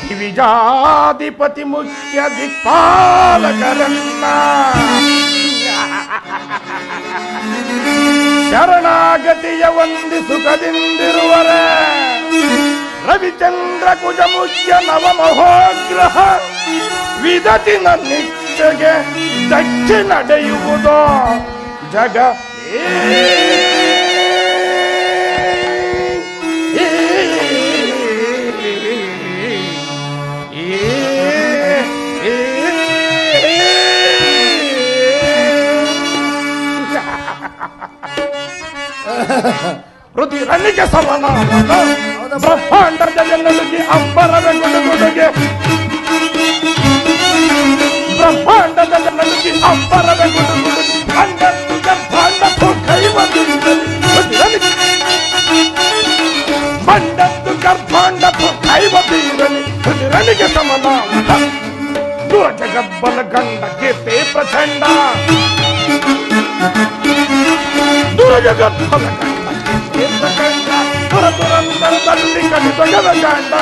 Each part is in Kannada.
ದಿವಿಜಾಧಿಪತಿ ಮುಖ್ಯ ದಿಕ್ಪಾಲಕರನ್ನ ಶರಣಾಗತಿಯ ವಂದಿ ಸುಖದಿಂದಿರುವರ ರವಿಚಂದ್ರ ಕುಜ ಮುಖ್ಯ ನವಮಹೋಗ್ರಹ ವಿದತಿನ ನಿತ್ಯಗೆ ದಕ್ಷಿ ನಡೆಯುವುದೋ ಜಗ ಪ್ರತಿ ರನ್ನಿಗೆ ಸಮಾನ ಬ್ರಹ್ಮಾಂಡದಲ್ಲಿ ನಲುಗಿ ಅಂಬರವೇ ಗುಡುಗುಡುಗೆ ಬ್ರಹ್ಮಾಂಡದಲ್ಲಿ ನಲುಗಿ ಅಂಬರವೇ ಗುಡುಗುಡುಗೆ ಅಂಡತ್ತು ಗರ್ಭಾಂಡ ಕೈವದಿರಲಿ ಮಂಡತ್ತು ಗರ್ಭಾಂಡ ಕೈವದಿರಲಿ ಪ್ರತಿ ರನ್ನಿಗೆ ಸಮಾನ ಜಗಬ್ಬಲ ಗಂಡ ಕೀರ್ತಿ ಪ್ರಚಂಡ ದುರಜಗಬ್ಬಲ ಗಂಡ ಕೀರ್ತಿ ಪ್ರಚಂಡ ದುರಂತರದಲ್ಲಿ ಕಡಿದೊಡವ ಗಂಡ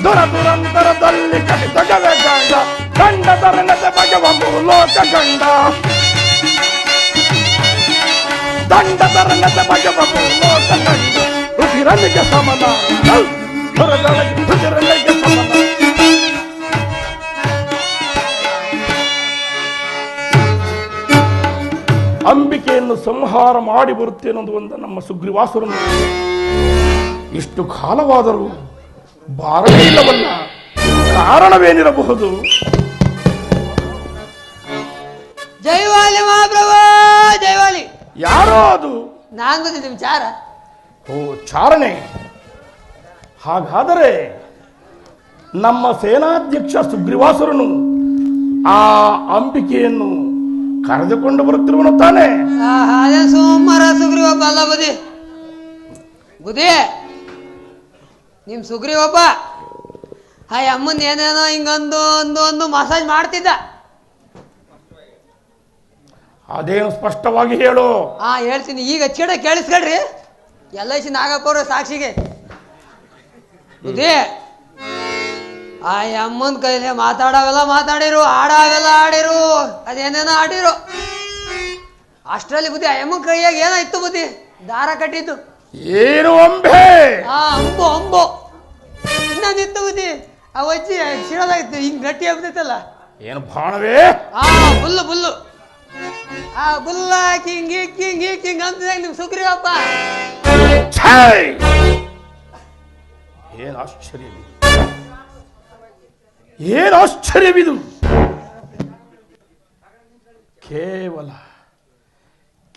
ದುರಂತರದಲ್ಲಿ ಕಡಿದೊಡವ ಗಂಡ ದಂಡದರನದ ಭಗವ ಲೋಕ ಗಂಡ ದಂಡದರನದ ಭಗವ ಲೋಕ ಗಂಡ ರುಚಿರನಿಗೆ ಸಮನ ರುಚಿರನಿಗೆ ಸಮನ ಅಂಬಿಕೆಯನ್ನು ಸಂಹಾರ ಮಾಡಿ ಬರುತ್ತೇನೊಂದು ಒಂದು ನಮ್ಮ ಸುಗ್ರೀವಾಸುರನು ಇಷ್ಟು ಕಾಲವಾದರೂ ಬಾರಲೇ ಇಲ್ಲವಲ್ಲ, ಕಾರಣವೇನಿರಬಹುದು? ಜೈವಾಲಿ ಮಹಾಪ್ರಭು ಜೈವಾಲಿ. ಯಾರೋ ಅದು? ನಾನು ಬಂದಿದ್ದೀನಿ ಚಾರ. ಓ ಚಾರಣೆ. ಹಾಗಾದರೆ ನಮ್ಮ ಸೇನಾಧ್ಯಕ್ಷ ಸುಗ್ರೀವಾಸುರನು ಆ ಅಂಬಿಕೆಯನ್ನು ಕರೆದುಕೊಂಡು ಬರುತ್ತಿರುವನು ತಾನೆ? ಅದೇ ಸೋಮವಾರ ಸುಗ್ರೀವ ಅಲ್ಲ ಬುದಿ ಬುದಿ ನಿಮ್ ಸುಗ್ರೀವಪ್ಪ ಆ ಅಮ್ಮನ್ ಏನೇನೋ ಹಿಂಗೊಂದು ಒಂದು ಮಸಾಜ್ ಮಾಡ್ತಿದ್ದ. ಅದೇನು ಸ್ಪಷ್ಟವಾಗಿ ಹೇಳು. ಹೇಳ್ತೀನಿ ಈಗ ಚಿಡ ಕೇಳಿಸ್ಕೊಳ್ರಿ. LIC ನಾಗಪ್ಪವ್ರ ಸಾಕ್ಷಿಗೆ ಬುದಿ ಆ ಅಮ್ಮನ ಕೈಲಿ ಮಾತಾಡಾವೆಲ್ಲ ಮಾತಾಡಿರು, ಆಡಾವೆಲ್ಲ ಆಡಿರು, ಅದೇನೇನೋ ಆಡಿರು. ಅಷ್ಟರಲ್ಲಿ ಬುದ್ಧಿ ಆ ಅಮ್ಮನ ಕೈಯಾಗ ಏನಾಯ್ತು ಬುದ್ಧಿ? ದಾರ ಕಟ್ಟಿದ್ದು. ಏನು ಅಂಬೆ? ಅಂಬು ಅಂಬು ಇನ್ನೊಂದಿತ್ತು ಬುದ್ಧಿ. ಆ ವಜ್ಜಿ ಸಿಡದಾಗಿತ್ತು, ಹಿಂಗ್ ಗಟ್ಟಿ ಆಗ್ಬಿಟ್ಟೈತಲ್ಲ. ಏನು ಬಾಣವೇ? ಬುಲ್ಲು ಬುಲ್ಲು ಆ ಬುಲ್ಲ ಹಿಂಗ್ ಹಿಂಗ್ ಹಿಂಗ್ ಅಂತಿದಾಗ ನಿಮ್ ಸುಗ್ರೀವಪ್ಪ. ಏನು ಆಶ್ಚರ್ಯ, ಏನು ಆಶ್ಚರ್ಯವಿದು!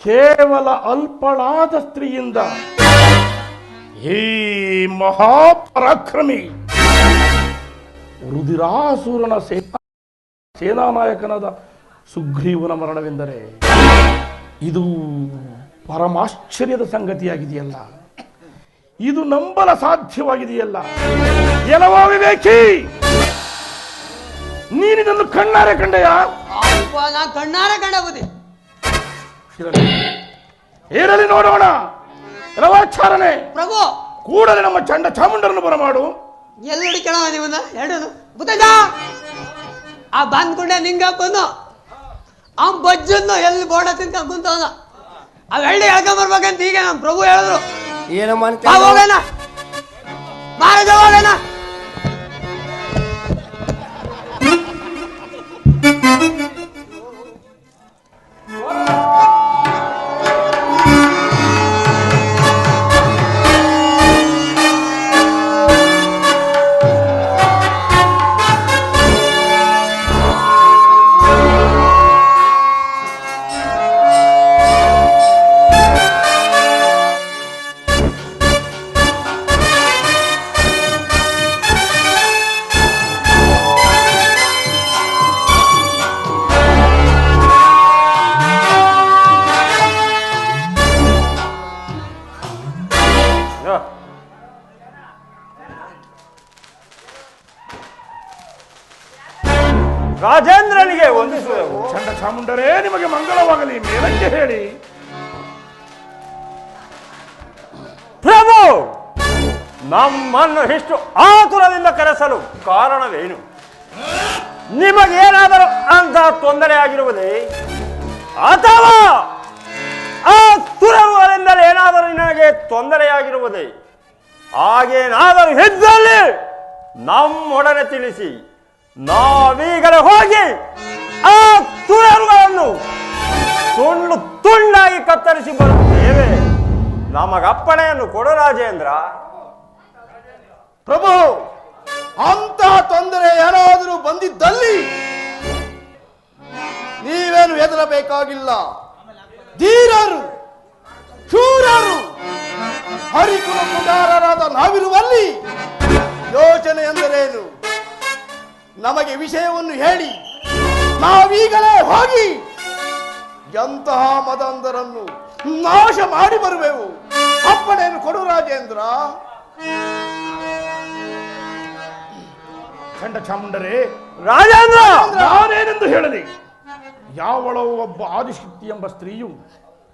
ಕೇವಲ ಅಲ್ಪಳಾದ ಸ್ತ್ರೀಯಿಂದ ಈ ಮಹಾಪರಾಕ್ರಮಿ ರುದಿರಾಸುರನ ಸೇನಾನಾಯಕನಾದ ಸುಗ್ರೀವನ ಮರಣವೆಂದರೆ ಇದು ಪರಮಾಶ್ಚರ್ಯದ ಸಂಗತಿಯಾಗಿದೆಯಲ್ಲ, ಇದು ನಂಬಲ ಸಾಧ್ಯವಾಗಿದೆಯಲ್ಲ. ಎಲ್ಲವೋ ವಿವೇಕಿ, ನೀನಿದನ್ನು ಕಣ್ಣಾರೆ ಕಂಡೆಯಾ? ನಾ ಕಣ್ಣಾರೆ ಕಂಡ ಬುದ್ಧಿ. ಏರಲ್ಲಿ ನೋಡೋಣ. ಎಲ್ಲವಾಚಾರನೆ ಪ್ರಭು, ಕೂಡಲೇ ನಮ್ಮ ಚಂಡ ಚಾಮುಂಡರನ್ನು ಬರಮಾಡು. ಎಲ್ಲಡಿ ಕೇಳವ ನೀವನ್ನ ಎರಡು ಬುದ್ಧ ಆ ಬಂದ್ಕೊಂಡೆ ನಿಂಗಪ್ಪನು ಆ ಬಜ್ಜನ್ನು ಎಲ್ಲಿ ಬೋಡ ತಿನ್ಕ ಕುಂತವನ ಅವ್ ಎಳ್ಳಿ ಹೇಳ್ಕೊಂಬರ್ಬೇಕಂತ ಈಗ ನಮ್ಮ ಪ್ರಭು ಹೇಳಿದ್ರು. ಏನಮ್ಮ ಹೋಗೋಣ ಮಹಾರಾಜ ಹೋಗೋಣ. ರಾಜೇಂದ್ರನಿಗೆ ವಂದಿಸುವೆವು. ಚಂಡ ಚಾಮುಂಡರೇ, ನಿಮಗೆ ಮಂಗಳವಾಗಲಿ. ಮೇಲಕ್ಕೆ ಹೇಳಿ. ಪ್ರಭು, ನಮ್ಮನ್ನು ಇಷ್ಟು ಆತುರದಿಂದ ಕರೆಸಲು ಕಾರಣವೇನು? ನಿಮಗೇನಾದರೂ ಅಂತ ತೊಂದರೆ ಆಗಿರುವುದೇ? ಅಥವಾ ಆ ತುರರುಗಳಿಂದಲೇ ಏನಾದರೂ ನಿನಗೆ ತೊಂದರೆಯಾಗಿರುವುದೇ? ಹಾಗೇನಾದರೂ ಇದ್ದಲ್ಲಿ ನಮ್ಮೊಡನೆ ತಿಳಿಸಿ, ನಾವೀಗಲೇ ಹೋಗಿ ಆ ತುರರುಗಳನ್ನು ತುಂಡು ತುಂಡಾಗಿ ಕತ್ತರಿಸಿ ಬರುತ್ತೇವೆ. ನಮಗಪ್ಪಣೆಯನ್ನು ಕೊಡು ರಾಜೇಂದ್ರ. ಪ್ರಭು, ಅಂತ ತೊಂದರೆ ಏನಾದರೂ ಬಂದಿದ್ದಲ್ಲಿ ನೀವೇನು ಹೆದರಬೇಕಾಗಿಲ್ಲ. ಧೀರರು, ಶೂರರು, ಹರಿಕುಲ ಪುಗಾರರಾದ ನಾವಿರುವಲ್ಲಿ ಯೋಚನೆ ಎಂದರೇನು? ನಮಗೆ ವಿಷಯವನ್ನು ಹೇಳಿ ನಾವೀಗಲೇ ಹೋಗಿ ಎಂತಹ ಮದಂಧರನ್ನು ನಾಶ ಮಾಡಿ ಬರುವೆವು. ಅಪ್ಪಣೆಯನ್ನು ಕೊಡು ರಾಜೇಂದ್ರ. ಖಂಡ ಚಾಮುಂಡರೇ, ರಾಜೇಂದ್ರ, ನಾನೇನೆಂದು ಹೇಳಲಿ? ಯಾವಳೋ ಒಬ್ಬ ಆದಿಶಕ್ತಿ ಎಂಬ ಸ್ತ್ರೀಯು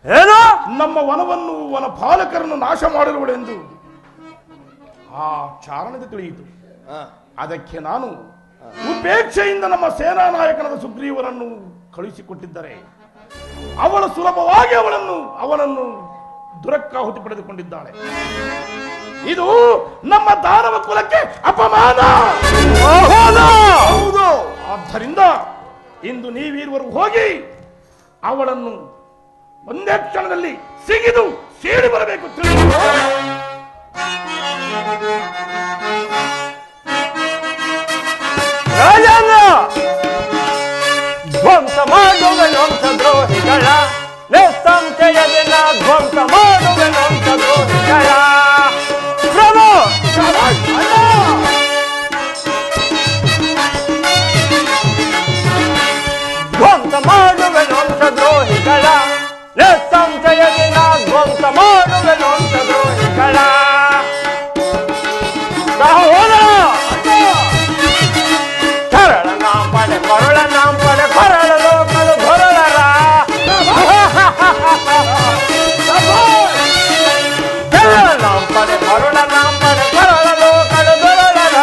ಏನು ನಮ್ಮ ವನವನ್ನು ವನಪಾಲಕರನ್ನು ನಾಶ ಮಾಡಿರುವಳೆಂದು ಆ ಚಾರಣದ ತಿಳಿಯಿತು. ಅದಕ್ಕೆ ನಾನು ಉಪೇಕ್ಷೆಯಿಂದ ನಮ್ಮ ಸೇನಾ ನಾಯಕನಾದ ಸುಗ್ರೀವನನ್ನು ಕಳುಹಿಸಿಕೊಟ್ಟಿದ್ದರೆ ಅವಳು ಸುಲಭವಾಗಿ ಅವನನ್ನು ದುರಕ್ಕಾಹುತಿ ಪಡೆದುಕೊಂಡಿದ್ದಾಳೆ. ಇದು ನಮ್ಮ ದಾನವ ಕುಲಕ್ಕೆ ಅಪಮಾನ. ಹೌದು. ಆದ್ದರಿಂದ ಇಂದು ನೀವೀರುವರು ಹೋಗಿ ಅವಳನ್ನು ಒಂದೇ ಕ್ಷಣದಲ್ಲಿ ಸಿಗಿದು ಸೇರಿ ಬರಬೇಕು. ರಾಜೇಂದ್ರ, ಧ್ವಂಸ ಮಾಡುವೆನು ವಂಶದ್ರೋಹಿಗಳ, ನಿಸ್ಸಂಶಯದಿಂದ ಧ್ವಂಸ ಮಾಡುವೆನು ವಂಶದ್ರೋಹಿಗಳ. ಪ್ರಭು, ಧ್ವಂಸ ಮಾಡುವೆನು ವಂಶದ್ರೋಹಿಗಳ, ನಿಸ್ಸಂಶಯದಿಂದ ಧ್ವಂಸ ಮಾಡುವೆನು ವಂಶದ್ರೋಹಿಗಳ. ಸಹೋದರ, ಕರಳ ನಾಂಪಡೆ ಕೊರಳ ನಾಂಪಡೆ ಕೊರಳ ಲೋಕಲು ಕೊರಳರ. ಕರಳ ನಾಂಪಡೆ ಕೊರಳ ನಾಂಪಡೆ ಕೊರಳ ಲೋಕಲು ಕೊರಳರ.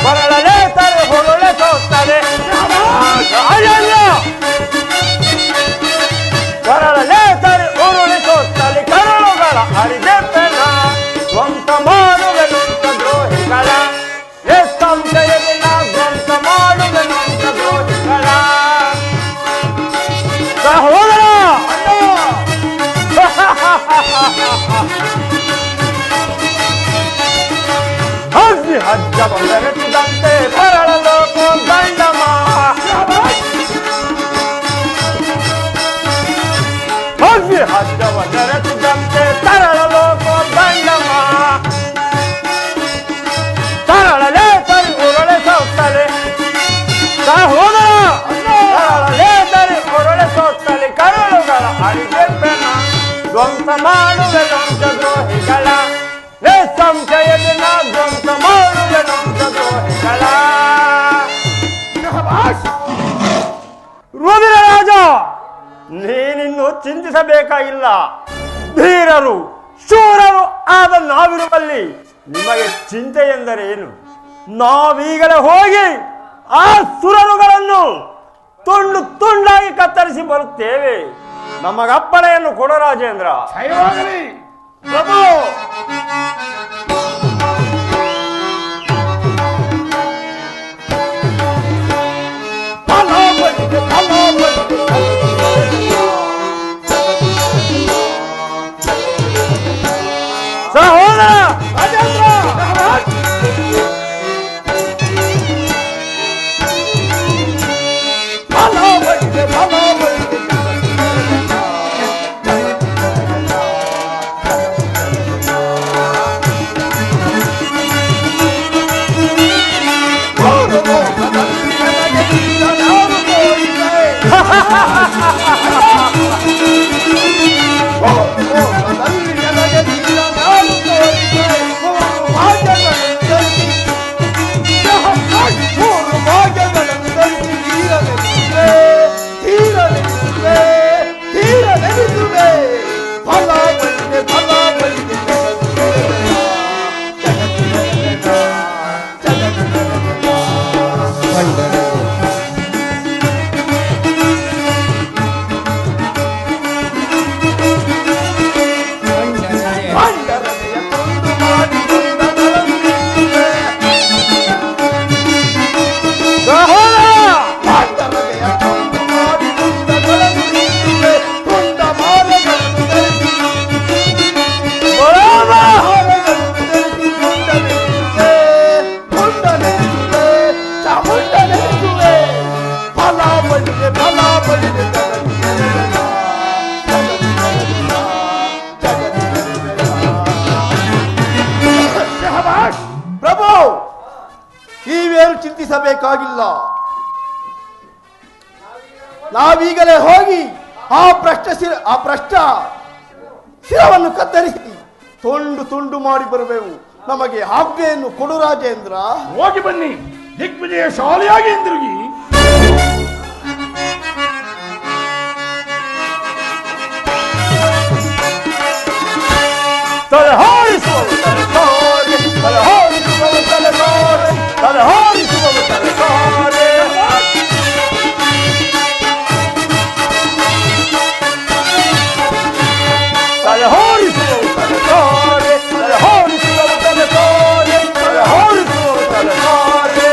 ಕೊರಳಲೆ ತಾರೆ ಹೊರಳೆ ಸೋಸ್ತದೆ ರಾಜೇಂದ್ರ. ಕೊರಳಲೆ ತಾರೆ ಉರುಳಿ ಸೋಸ್ತಲಿ ಕರಳುಗಳ ಅರಿಗೆಪ್ಪೆನ ಧ್ವಂಸ ಮಾಡುವೆನು ದ್ರೋಹಿಗಳ, ನಿಸ್ಸಂಶಯದಿಂದ ಧ್ವಂಸ ಮಾಡುವೆನು ದ್ರೋಹಿಗಳ. ಸಹೋದರ, ಅಗ್ನಿ ಹಜ್ಜವ ಬೆರೆಸಿದಂತೆ ಬರಳಲು ದಂಡಮ. ಅಗ್ನಿ ಹಜ್ಜವ ಬೆರೆಸಿದಂತೆ ತರಳಲು ದಂಡಮ. ತರಳಲೆ ತರಿ ಉರುಳೆ ಸೋತ್ತಲೆ ಸಹೋದರ, ತರಳಲೆ ತರಿ ಉರುಳೆ ಸೋತ್ತಲೆ ಕರಳುಗಳ ಅರಿಗೆಪ್ಪೆನ ಧ್ವಂಸ ಮಾಡುವೆ ವಂಶದ್ರೋಹಿಗಳ, ನಿಸ್ಸಂಶಯದಿಂದ ಧ್ವಂಸ ಮಾಡುವೆ ವಂಶದ್ರೋಹಿಗಳ. ರುದಿರ ರಾಜ, ನೀನಿನ್ನು ಚಿಂತಿಸಬೇಕಾಗಿಲ್ಲ. ಧೀರರು ಶೂರರು ಆದ ನಾವಿರುವಲ್ಲಿ ನಿಮಗೆ ಚಿಂತೆ ಎಂದರೆ ಏನು? ನಾವೀಗಲೇ ಹೋಗಿ ಆ ಸುರರುಗಳನ್ನು ತುಂಡು ತುಂಡಾಗಿ ಕತ್ತರಿಸಿ ಬರುತ್ತೇವೆ. ನಮಗಪ್ಪಣೆಯನ್ನು ಕೊಡು ರಾಜೇಂದ್ರ. ಜಯವಾಗಲಿ ಪ್ರಭು. ಸಹೋದರ ರಾಜೇಂದ್ರ, ಚಿಂತಿಸಬೇಕಾಗಿಲ್ಲ. ನಾವೀಗಲೇ ಹೋಗಿ ಆ ಭ್ರಷ್ಟ ಶಿರವನ್ನು ಕತ್ತರಿಸಿ ತುಂಡು ತುಂಡು ಮಾಡಿ ಬರಬೇಕು. ನಮಗೆ ಆಜ್ಞೆಯನ್ನು ಕೊಡು ರಾಜೇಂದ್ರ. ಹೋಗಿ ಬನ್ನಿ, ದಿಗ್ವಿಜಯಶಾಲಿಯಾಗಿ ಹಿಂದಿರುಗಿ. ತಲೆಹಾರಿಸುವವು ತಲೆಸಾರೆ, ತಲೆಹಾರಿಸುವವು ತಲೆಸಾರೆ, ತಲೆಹಾರಿಸುವವು ತಲೆಸಾರೆ. ತಲೆಹಾರಿಸುವವು ತಲೆಸಾರೆ, ತಲೆಹಾರಿಸುವವು ತಲೆಸಾರೆ, ತಲೆಹಾರಿಸುವವು ತಲೆಸಾರೆ.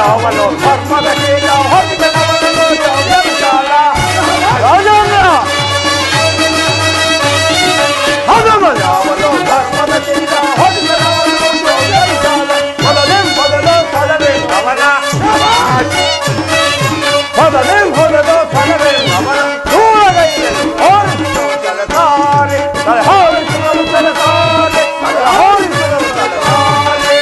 ಅವನು ಧರ್ಮದ ಕೀಲ ಹೊರಟವನು ವಿಶಾಲ ರಾಜೇಂದ್ರ. ಅವನು ಧರ್ಮದ ಕೀಲ ಹೊರಟವನು ವಿಶಾಲ. ಮೊದಲೇಂ ಹೊದಲು ಫಲವೇ ಅವನ, ಮೊದಲೇಂ ಹೊದಲು ಫಲವೇ ಅವನ. ದೂರಗೈಯಲ್ಲಿ ಹೋರಿಸುವ ತಲೆಸಾರೆ, ತಲೆಹಾರಿಸುವ ತಲೆಸಾರೆ, ತಲೆಹಾರಿಸುವ ತಲೆಸಾರೆ.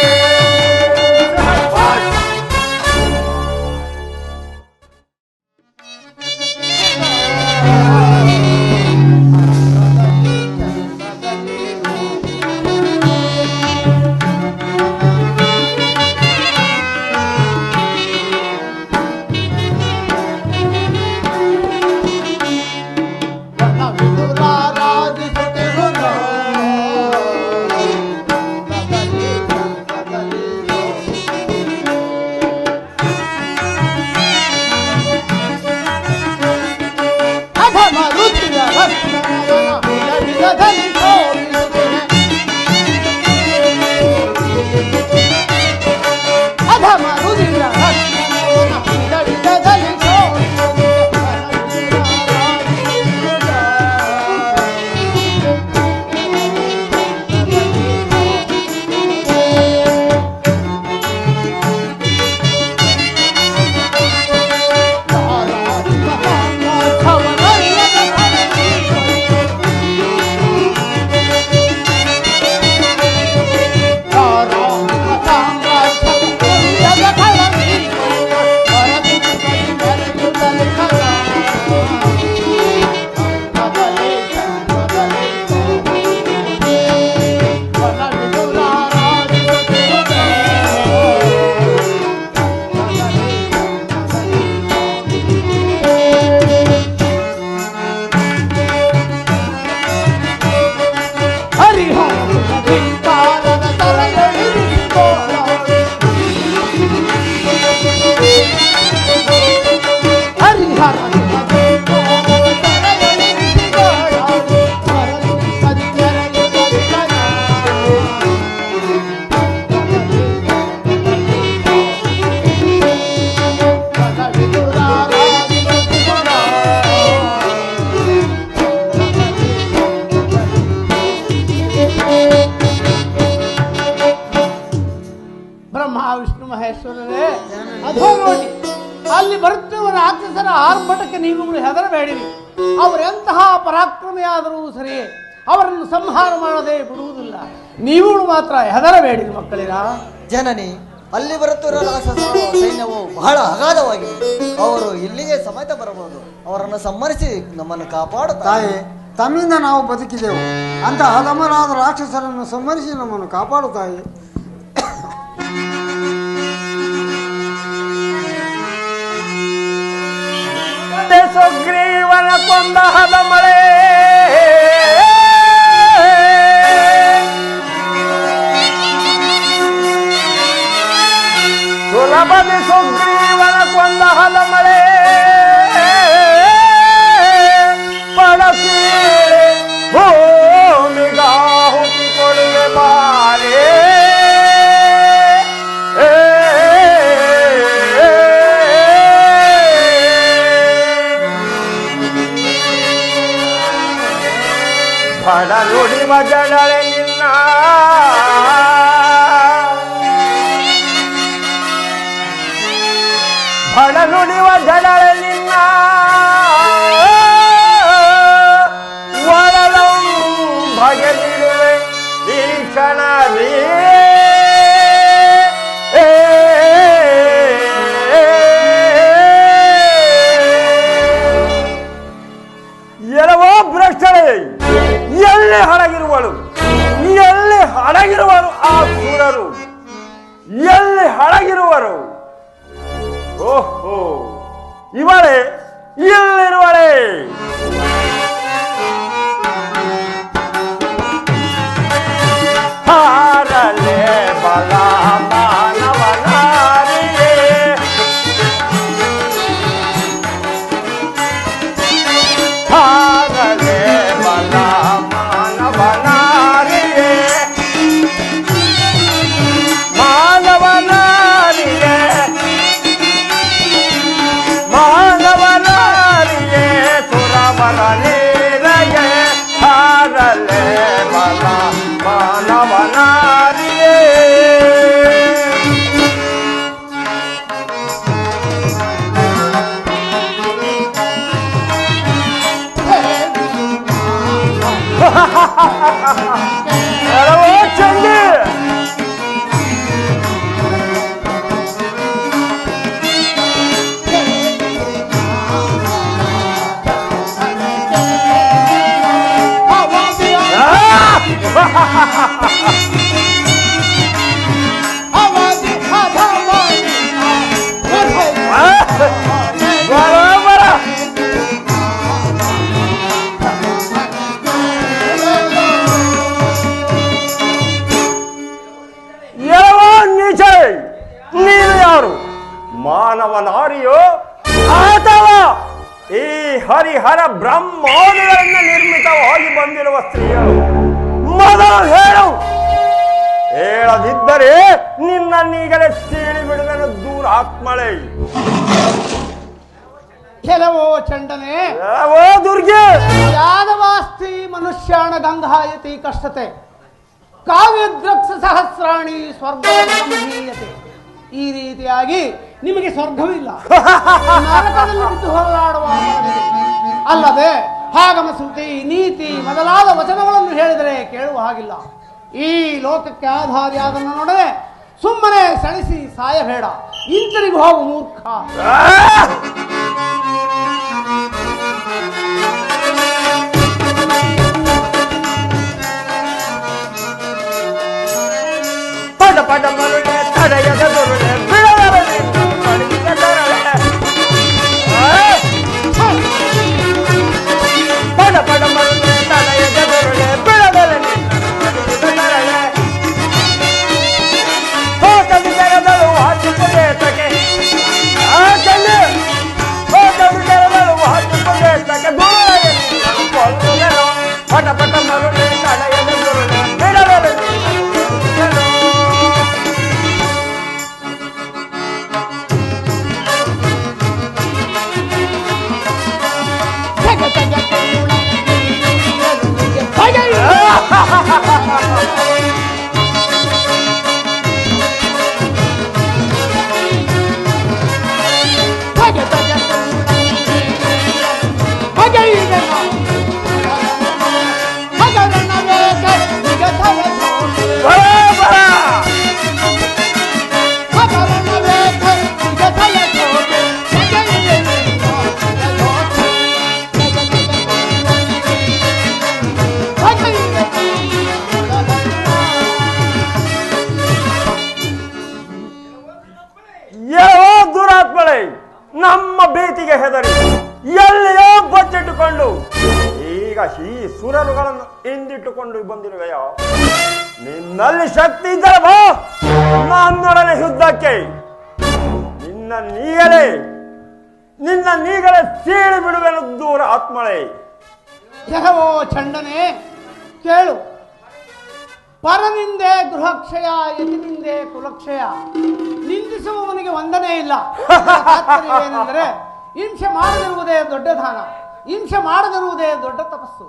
ವಿಷ್ಣು ಮಹೇಶ್ವರರೇ, ಅಧೋ ನೋಡಿ, ಅಲ್ಲಿ ಬರುತ್ತಿರುವ ರಾಕ್ಷಸರ ಆರ್ಭಟಕ್ಕೆ ನೀವುಗಳು ಹೆದರಬೇಡಿರಿ. ಅವರೆಂತಹ ಪರಾಕ್ರಮಿಯಾದರೂ ಸರಿಯೇ, ಅವರನ್ನು ಸಂಹಾರ ಮಾಡದೆ ಬಿಡುವುದಿಲ್ಲ. ನೀವುಗಳು ಮಾತ್ರ ಹೆದರಬೇಡಿರಿ ಮಕ್ಕಳಿರ. ಜನನಿ, ಅಲ್ಲಿ ಬರುತ್ತಿರುವ ರಾಕ್ಷಸರ ಸೈನ್ಯವು ಬಹಳ ಅಗಾಧವಾಗಿದೆ. ಅವರು ಇಲ್ಲಿಗೆ ಸಮೇತ ಬರಬಹುದು. ಅವರನ್ನು ಸಂಹರಿಸಿ ನಮ್ಮನ್ನು ಕಾಪಾಡುತ್ತಾರೆ. ತಮ್ಮಿಂದ ನಾವು ಬದುಕಿದೆವು ಅಂತ ಹಲಮರಾದ ರಾಕ್ಷಸರನ್ನು ಸಂಹರಿಸಿ ನಮ್ಮನ್ನು ಕಾಪಾಡುತ್ತಾಯಿ. ಸುಗ್ರೀವನ ಕೊಂದ ಹದ ಮಳೆ ಸುಲಭದಿ ಸುಗ್ರೀವನ ಕೊಂದ ಹದ ಮಳೆ ಪಡಸಿ ಭೂಮಿಗಾಹುತಿ ಕೊಡುವೆ ಬಾರೇ ಬಡ ನುಡಿವ ಜಡಳೆ ನಿನ್ನ ಬಡ ನುಡಿವ ಜಡಳೆ ನಿನ್ನ ಒಳಲಂ ಬಗೆದಿರುವೆ ಈ ಕ್ಷಣದಿ ಎಲ್ಲವೋ ಭ್ರಷ್ಟರೇ, ಎಲ್ಲಿ ಹಡಗಿರುವಳು, ಎಲ್ಲಿ ಹಡಗಿರುವರು ಆ ಸೂರರು, ಎಲ್ಲಿ ಹಡಗಿರುವರು? ಓಹೋ, ಇವಳೇ ಇಲ್ಲಿರುವಳೇ. ಹಾರಲೆ ಬಲ ಮಾನವನಾರಿಯೇ, ಹಾರಲೆ ಬಲ ಮಾನವನಾರಿಯೇ, ಮಾನವನಾರಿಯೇ, ಮಾನವನಾರಿಯೇ, ಸುರವರ ನೀರಗೆ ಹಾರಲೆ ಬಲ ಮಾನವನಾರಿಯೇ. ಎಲ್ಲವೋ ಚಂಡಿ, ಬರೋಬರ. ಎಲ್ಲವೋ ನೀಚೆ, ನೀನು ಯಾರು? ಮಾನವನಾರಿಯೋ ಅಥವಾ ಈ ಹರಿಹರ ಬ್ರಹ್ಮಾಂಡಗಳಿಂದ ನಿರ್ಮಿತವಾಗಿ ಬಂದಿರುವ ಸ್ತ್ರೀಯರು? ಮೊದಲು ಹೇಳು. ಹೇಳದಿದ್ದರೆ ನಿನ್ನನ್ನೀಗಲೇ ಸೀಳಿ ಬಿಡುವೆನು ದೂರ ಆತ್ಮಳೆ. ಕೆಲವೋ ಚಂಡನೆ, ಓ ದುರ್ಗೆ, ಯಾದವಾಸ್ತಿ ಮನುಷ್ಯಾಣ ಗಂಗಾಯತಿ ಕಷ್ಟತೆ ಕಾವ್ಯದ್ರಕ್ಷ ಸಹಸ್ರಾಣಿ ಸ್ವರ್ಗ ಸಂಹೀಯತೆ. ಈ ರೀತಿಯಾಗಿ ನಿಮಗೆ ಸ್ವರ್ಗವಿಲ್ಲ, ನರಕದಲ್ಲಿ ಬಿದ್ದು ಹೊರಲಾಡುವ ಮನವಿದೆ. ಅಲ್ಲದೆ ಆಗಮ ಶ್ರುತಿ ನೀತಿ ಮೊದಲಾದ ವಚನಗಳನ್ನು ಹೇಳಿದರೆ ಕೇಳುವ ಹಾಗಿಲ್ಲ. ಈ ಲೋಕಕ್ಕೆ ಆಧಾರಿಯಾದನ್ನು ನೋಡದೆ ಸುಮ್ಮನೆ ಸಣಿಸಿ ಸಾಯಬೇಡ, ಇಂತರಿಗೂ ಹೋಗು ಮೂರ್ಖ. ಪಡ ಪಡ ಮರುಳೆ ತಡೆಯದ ದುರುಳೆ ಬಿಡದರಲಿ ಮಡಿದ ತರಳೆ. ಪಡ ಪಡ ಮರುಳೆ ತಡೆಯದ ದುರುಳೆ ಬಿಡದರಲಿ ಮಡಿದ ತರಳೆ. ಹೋಟಲು ತೆರೆದಳು ಹಾಕಿಕೊಂಡೇತಕ್ಕೆ ಚಂಡಿ, ಹೋಟಲು ತೆರೆದಳು ಹಾಕಿಕೊಂಡೇತಕ್ಕೆ ದೂರಗೆ ಕೊಲ್ಲುವೆನು. ಪಟ ಪಟ ಮರುಳೆ ತಡೆಯದ ದುರುಳೆ ಬಿಡದರಲಿ ನಮ್ಮ ಭೀತಿಗೆ ಹೆದರಿ ಎಲ್ಲಿಯೋ ಬಚ್ಚಿಟ್ಟುಕೊಂಡು ಈಗ ಈ ಸುರರುಗಳನ್ನು ಹಿಂದಿಟ್ಟುಕೊಂಡು ಬಂದಿರುವೆಯೋ? ನಿನ್ನಲ್ಲಿ ಶಕ್ತಿ ಇದ್ದರೆ ಬಾ ನನ್ನೊಡನೆ ಯುದ್ಧಕ್ಕೆ. ನಿನ್ನ ನೀಗಲೇ ಸೀಳಿ ಬಿಡುವೆನು ದೂರ ಆತ್ಮಳೆ. ಕೆಲವೋ ಚಂಡನೆ ಕೇಳು. ಪರನಿಂದೆ ಗೃಹಕ್ಷಯ, ಯತಿನಿಂದೆ ಕುಲಕ್ಷಯ. ನಿಂದಿಸುವವನಿಗೆ ವಂದನೆ ಇಲ್ಲ. ತಾತ್ಪರ್ಯವೇನೆಂದರೆ ಹಿಂಸೆ ಮಾಡದಿರುವುದೇ ದೊಡ್ಡ ದಾನ, ಹಿಂಸೆ ಮಾಡದಿರುವುದೇ ದೊಡ್ಡ ತಪಸ್ಸು.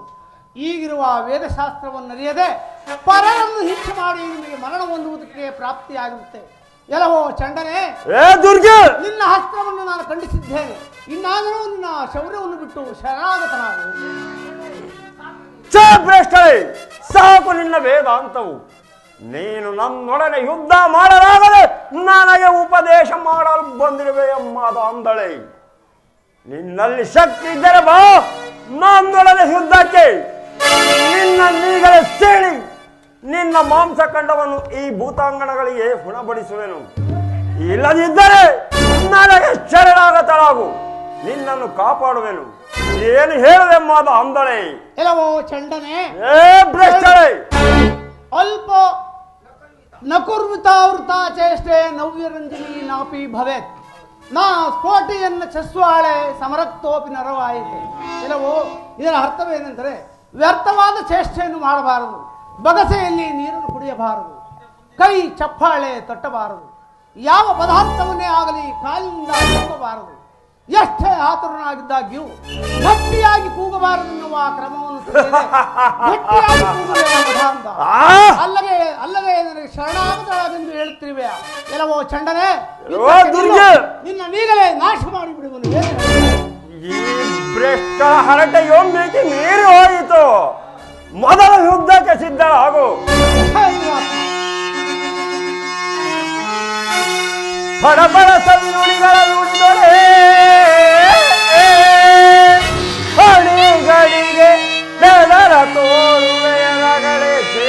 ಈಗಿರುವ ವೇದಶಾಸ್ತ್ರವನ್ನು ಅರಿಯದೆ ಪರನನ್ನು ಹಿಂಸೆ ಮಾಡಿ ನಿಮಗೆ ಮರಣ ಹೊಂದುವುದಕ್ಕೆ ಪ್ರಾಪ್ತಿಯಾಗಿರುತ್ತೆ. ಎಲ್ಲವೋ ಚಂಡನೆ, ದುರ್ಗೆ, ನಿನ್ನ ಹಸ್ತ್ರವನ್ನು ನಾನು ಖಂಡಿಸಿದ್ದೇನೆ. ಇನ್ನಾದರೂ ನಿನ್ನ ಶೌರ್ಯವನ್ನು ಬಿಟ್ಟು ಶರಣಾಗತನಾಗು. ಭ್ರಷ್ಟರೇ, ಸಾಕು ನಿನ್ನ ವೇದಾಂತವು. ನೀನು ನನ್ನೊಡನೆ ಯುದ್ಧ ಮಾಡಲಾಗದೆ ನನಗೆ ಉಪದೇಶ ಮಾಡಲು ಬಂದಿರುವೆ ಎಂಬುದು ಅಂದಳೆ. ನಿನ್ನಲ್ಲಿ ಶಕ್ತಿ ಇದ್ದರೆ ಬಾ ನನ್ನೊಡನೆ ಯುದ್ಧಕ್ಕೆ. ನಿನ್ನ ನೀಗಲೇ ಸೇಳಿ ನಿನ್ನ ಮಾಂಸಖಂಡವನ್ನು ಈ ಭೂತಾಂಗಣಗಳಿಗೆ ಗುಣಪಡಿಸುವೆನು. ಇಲ್ಲದಿದ್ದರೆ ನನಗೆ ಶರಣಾಗತಳಾಗು, ನಿನ್ನನ್ನು ಕಾಪಾಡುವೆನು. ಏನು ಹೇಳುವೆಂಬುದು ಅಂದಳೆ. ಎಲ್ಲವೋ ಚಂಡನೆ ಏ ಭ್ರಷ್ಟಳೆ, ಅಲ್ಪ ನಕುರ್ವಿತಾವೃತ ಚೇಷ್ಟೆ ನವ್ಯರಂಜನಿ ನಾಪಿ ಭವೇತ್ ನಾ ಸ್ಫೋಟಿಯನ್ನು ಚಸ್ವಾಳೆ ಸಮರಕ್ತೋಪಿ ನರವಾಯಿತೆ. ಎಲ್ಲವೋ ಇದರ ಅರ್ಥವೇನೆಂದರೆ ವ್ಯರ್ಥವಾದ ಚೇಷ್ಟೆಯನ್ನು ಮಾಡಬಾರದು, ಬಗಸೆಯಲ್ಲಿ ನೀರನ್ನು ಕುಡಿಯಬಾರದು, ಕೈ ಚಪ್ಪಾಳೆ ತಟ್ಟಬಾರದು, ಯಾವ ಪದಾರ್ಥವನ್ನೇ ಆಗಲಿ ಕಾಲಿನಿಂದ ಹೋಗಬಾರದು, ಎಷ್ಟೇ ಆತುರನಾಗಿದ್ದಾಗ್ಯೂ ಗಟ್ಟಿಯಾಗಿ ಕೂಗಬಾರದೆನ್ನುವ ಕ್ರಮವನ್ನು ಗಟ್ಟಿಯಾಗಿ ಕೂಗಬೇಕು ಅಂತ. ಅಲ್ಲದೆ ನನಗೆ ಶರಣಾಗತಳೆಂದು ಹೇಳುತ್ತಿರುವೆ. ಎಲ್ಲವೋ ಚಂಡನೆ ನಿನ್ನ ನೀಗಲೇ ನಾಶ ಮಾಡಿಬಿಡುವನು. ಈ ಭ್ರಷ್ಟ ಹರಟೆಯೊಮ್ಮೆಗೆ ಮೀರಿ ಹೋಯಿತು. ಮೊದಲ ಯುದ್ಧಕ್ಕೆ ಸಿದ್ಧರಾಗು. ಪರಪರ ಸವಿನುಡಿಗಳ ನುಡಿದೊರೆ ಹಳಿಗಳಿಗೆ ಬೆದರ ತೋರುವೆಯ ರಗಳೆಸೆ.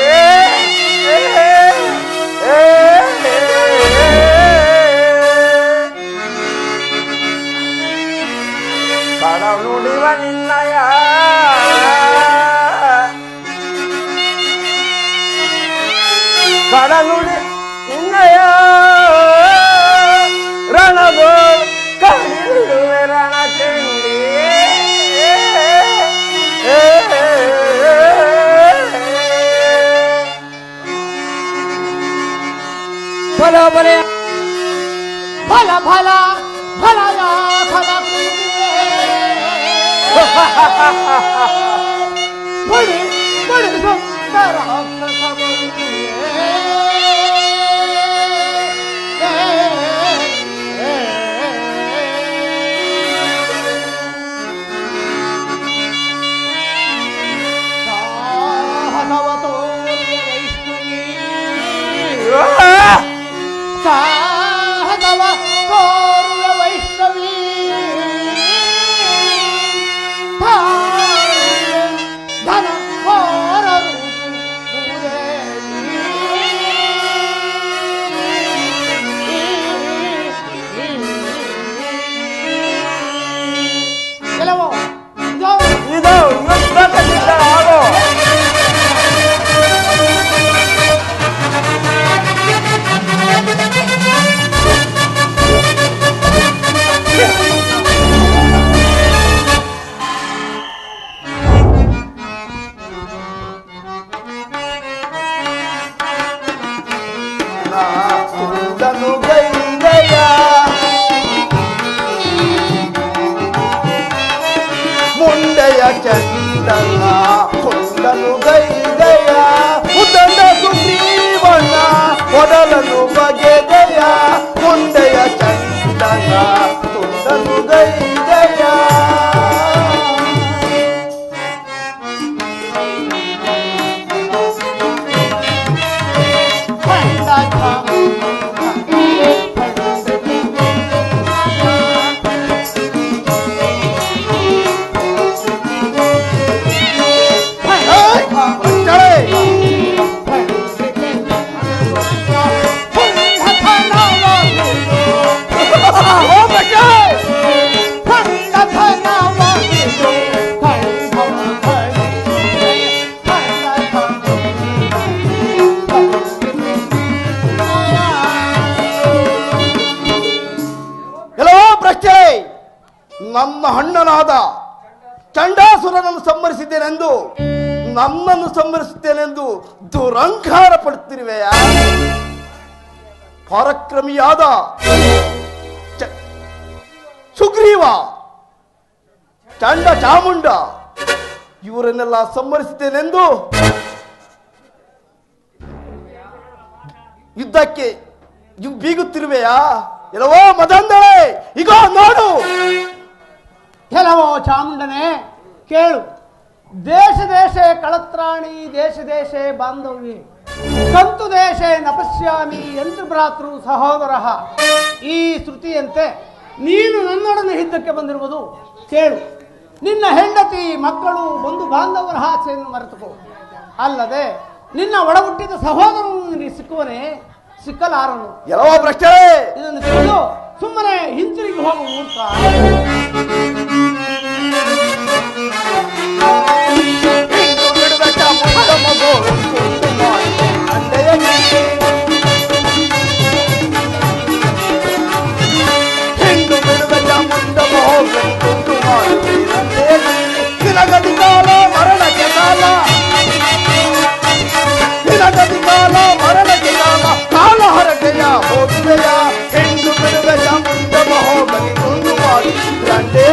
ಕಡನುಡಿವ ನಿನ್ನಯ ಕಡನುಡಿ ನಿನ್ನಯ ರಣದೋ ಕಡಿರುವೆ ರಣ ಚೆಂಡಿ. ಫಲ ಫಲ ಫಲ ಫಲ ಫಲದ ಫಲ ಬಡಿ ಬಡಿ ಸುಂದರ ಸಾಹದವ ತೋರುವ ವೈಷ್ಣವಿ ಧನ ಹೋರರು ಕೆಲವು ಇದು ಯುದ್ಧಕ್ಕೆ ಸಿದ್ಧರಾಗು. ತುಂಡನು ಗೈದೆಯ ಮುಂಡೆಯ ಚಂದನ ತುಂಡನು ಗೈದೆಯ ಉದಂಡ ಸುಗ್ರೀವಣ್ಣ ಒಡಲನು ಬಗೆದೆಯ ಮುಂಡೆಯ ಚಂದನ ತುಂಡನು ಗೈದೆಯ. ನನ್ನ ಅಣ್ಣನಾದ ಚಂಡಾಸುರನನ್ನು ಸಂಹರಿಸಿದ್ದೇನೆಂದು ನನ್ನನ್ನು ಸಂಹರಿಸುತ್ತೇನೆಂದು ದುರಂಕಾರ ಪಡುತ್ತಿರುವೆಯಾ? ಪರಾಕ್ರಮಿಯಾದ ಸುಗ್ರೀವ, ಚಂಡ ಚಾಮುಂಡ ಇವರನ್ನೆಲ್ಲ ಸಂಹರಿಸುತ್ತೇನೆಂದು ಯುದ್ಧಕ್ಕೆ ಬೀಗುತ್ತಿರುವೆಯಾ? ಎಲ್ಲವೋ ಮದಂದಳೆ, ಈಗ ನೋಡು. ಕೆಲವೋ ಚಾಮುಂಡನೆ ಕೇಳು. ದೇಶ ದೇಶ ಕಳತ್ರಾಣಿ, ದೇಶ ದೇಶ ಬಾಂಧವ್ಯ. ಕಂತು ದೇಶೇ ನಪಶ್ಯಾಮಿ ಯಂತ್ರ ಭ್ರಾತೃ ಸಹೋದರ. ಈ ಶ್ರುತಿಯಂತೆ ನೀನು ನನ್ನೊಡನೆ ಯುದ್ಧಕ್ಕೆ ಬಂದಿರುವುದು ಕೇಳು. ನಿನ್ನ ಹೆಂಡತಿ ಮಕ್ಕಳು ಬಂಧು ಬಾಂಧವರ ಆಸೆಯನ್ನು ಮರೆತುಕೋ. ಅಲ್ಲದೆ ನಿನ್ನ ಒಡಹುಟ್ಟಿದ ಸಹೋದರನು ನಿನಗೆ ಸಿಕ್ಕುವನೇ, ಸಿಕ್ಕಲಾರನು. ಎಲ್ಲವೋ ಭ್ರಷ್ಟೇ, ಇದನ್ನು ತಿಳಿದು ಸುಮ್ಮನೆ ಹಿಂತಿರುಗಿ ಹೋಗು ಮೂರ್ಖ. ನಿನಗತಿ ಕಾಲ ಮರಣಕ್ಕೆ ಕಾಲ, ನಿನಗತಿ ಕಾಲ ಮರಣಕ್ಕೆ ಕಾಲ, ಕಾಲ ಹರಕೆಯ ಹೋಗುವೆಯ ಹೆಣ್ಣು ಬಿಡುವೆ ಮುಂದ ಮಹೋಗನಿ ಒಂದು ಮಾಡಿ ಗಂಡೇ.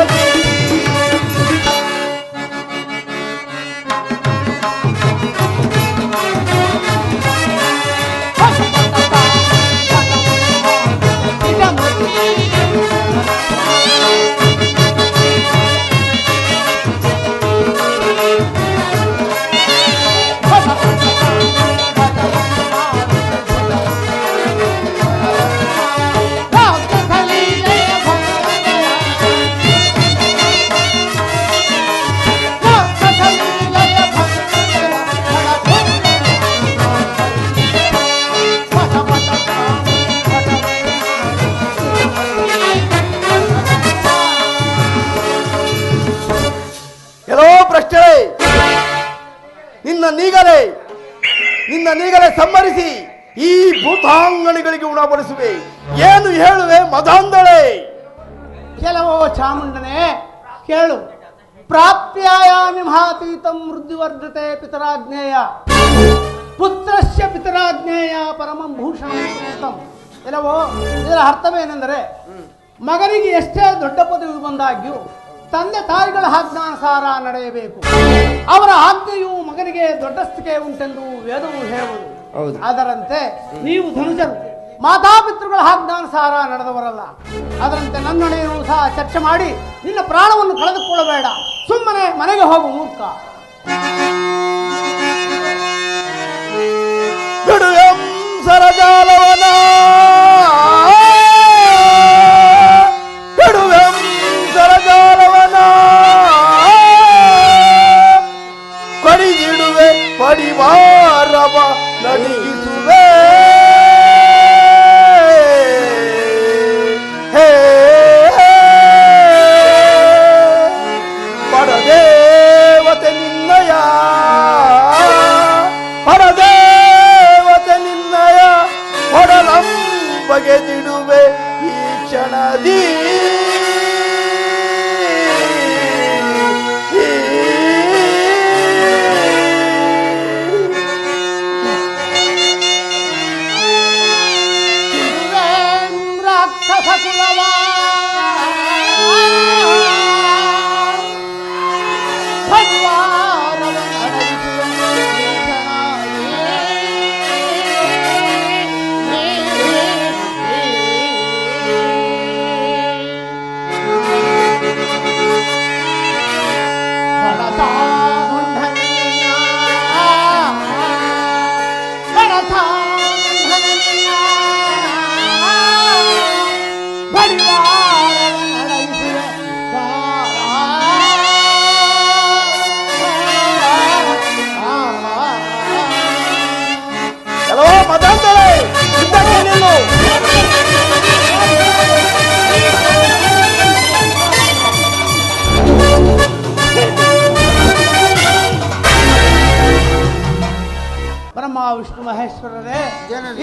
ನಿನ್ನ ನೀಗಲೇ ಸಂಹರಿಸಿ ಈ ಭೂತಾಂಗಣಿಗಳಿಗೆ ಉಣಬಡಿಸುವೆ. ಏನು ಹೇಳುವೆ ಮದಾಂಧಳೆ? ಕೆಲವೋ ಚಾಮುಂಡನೆ ಕೇಳು. ಪ್ರಾಪ್ಯಾಯಾಮಿ ಮಹಾತೀತಂ ವೃದ್ಧಿವರ್ಧತೆ ಪಿತರಾಜ್ಞೇಯ, ಪುತ್ರಸ್ಯ ಪಿತರಾಜ್ಞೇಯ ಪರಮಂ ಭೂಷಣಂ. ಕೆಲವೋ ಇದರ ಅರ್ಥವೇನೆಂದರೆ, ಮಗನಿಗೆ ಎಷ್ಟೇ ದೊಡ್ಡ ಪದವಿ ಬಂದಾಗ್ಯೂ ತಂದೆ ತಾಯಿಗಳ ಆಜ್ಞಾನುಸಾರ ನಡೆಯಬೇಕು. ಅವರ ಆಜ್ಞೆಯು ಮಗನಿಗೆ ದೊಡ್ಡಸ್ತಿಕೆ ಉಂಟೆಂದು ವೇದವು ಹೇಳುವುದು. ಅದರಂತೆ ನೀವು ಧನುಜರು ಮಾತಾಪಿತೃಗಳ ಆಜ್ಞಾನುಸಾರ ನಡೆದವರಲ್ಲ. ಅದರಂತೆ ನನ್ನೊಡೆಯೂ ಸಹ ಚರ್ಚೆ ಮಾಡಿ ನಿನ್ನ ಪ್ರಾಣವನ್ನು ಕಳೆದುಕೊಳ್ಳಬೇಡ. ಸುಮ್ಮನೆ ಮನೆಗೆ ಹೋಗು ಮೂರ್ಖ. ಸರಜಾಲವನ ಸರಜಾಲವನ ಕಡಿಗಿಡುವೆ, ಪರಿವಾರವ ನಡಿಗಿಸುವೆ. ಪರದೇವತೆ ನಿನ್ನಯ, ಪರದೇವತೆ ನಿನ್ನಯ ಹೊಡಲಂ ಬಗೆದಿಡುವೆ ಈ ಕ್ಷಣದಿ. ಬ್ರಹ್ಮ ವಿಷ್ಣು ಮಹೇಶ್ವರರೇ,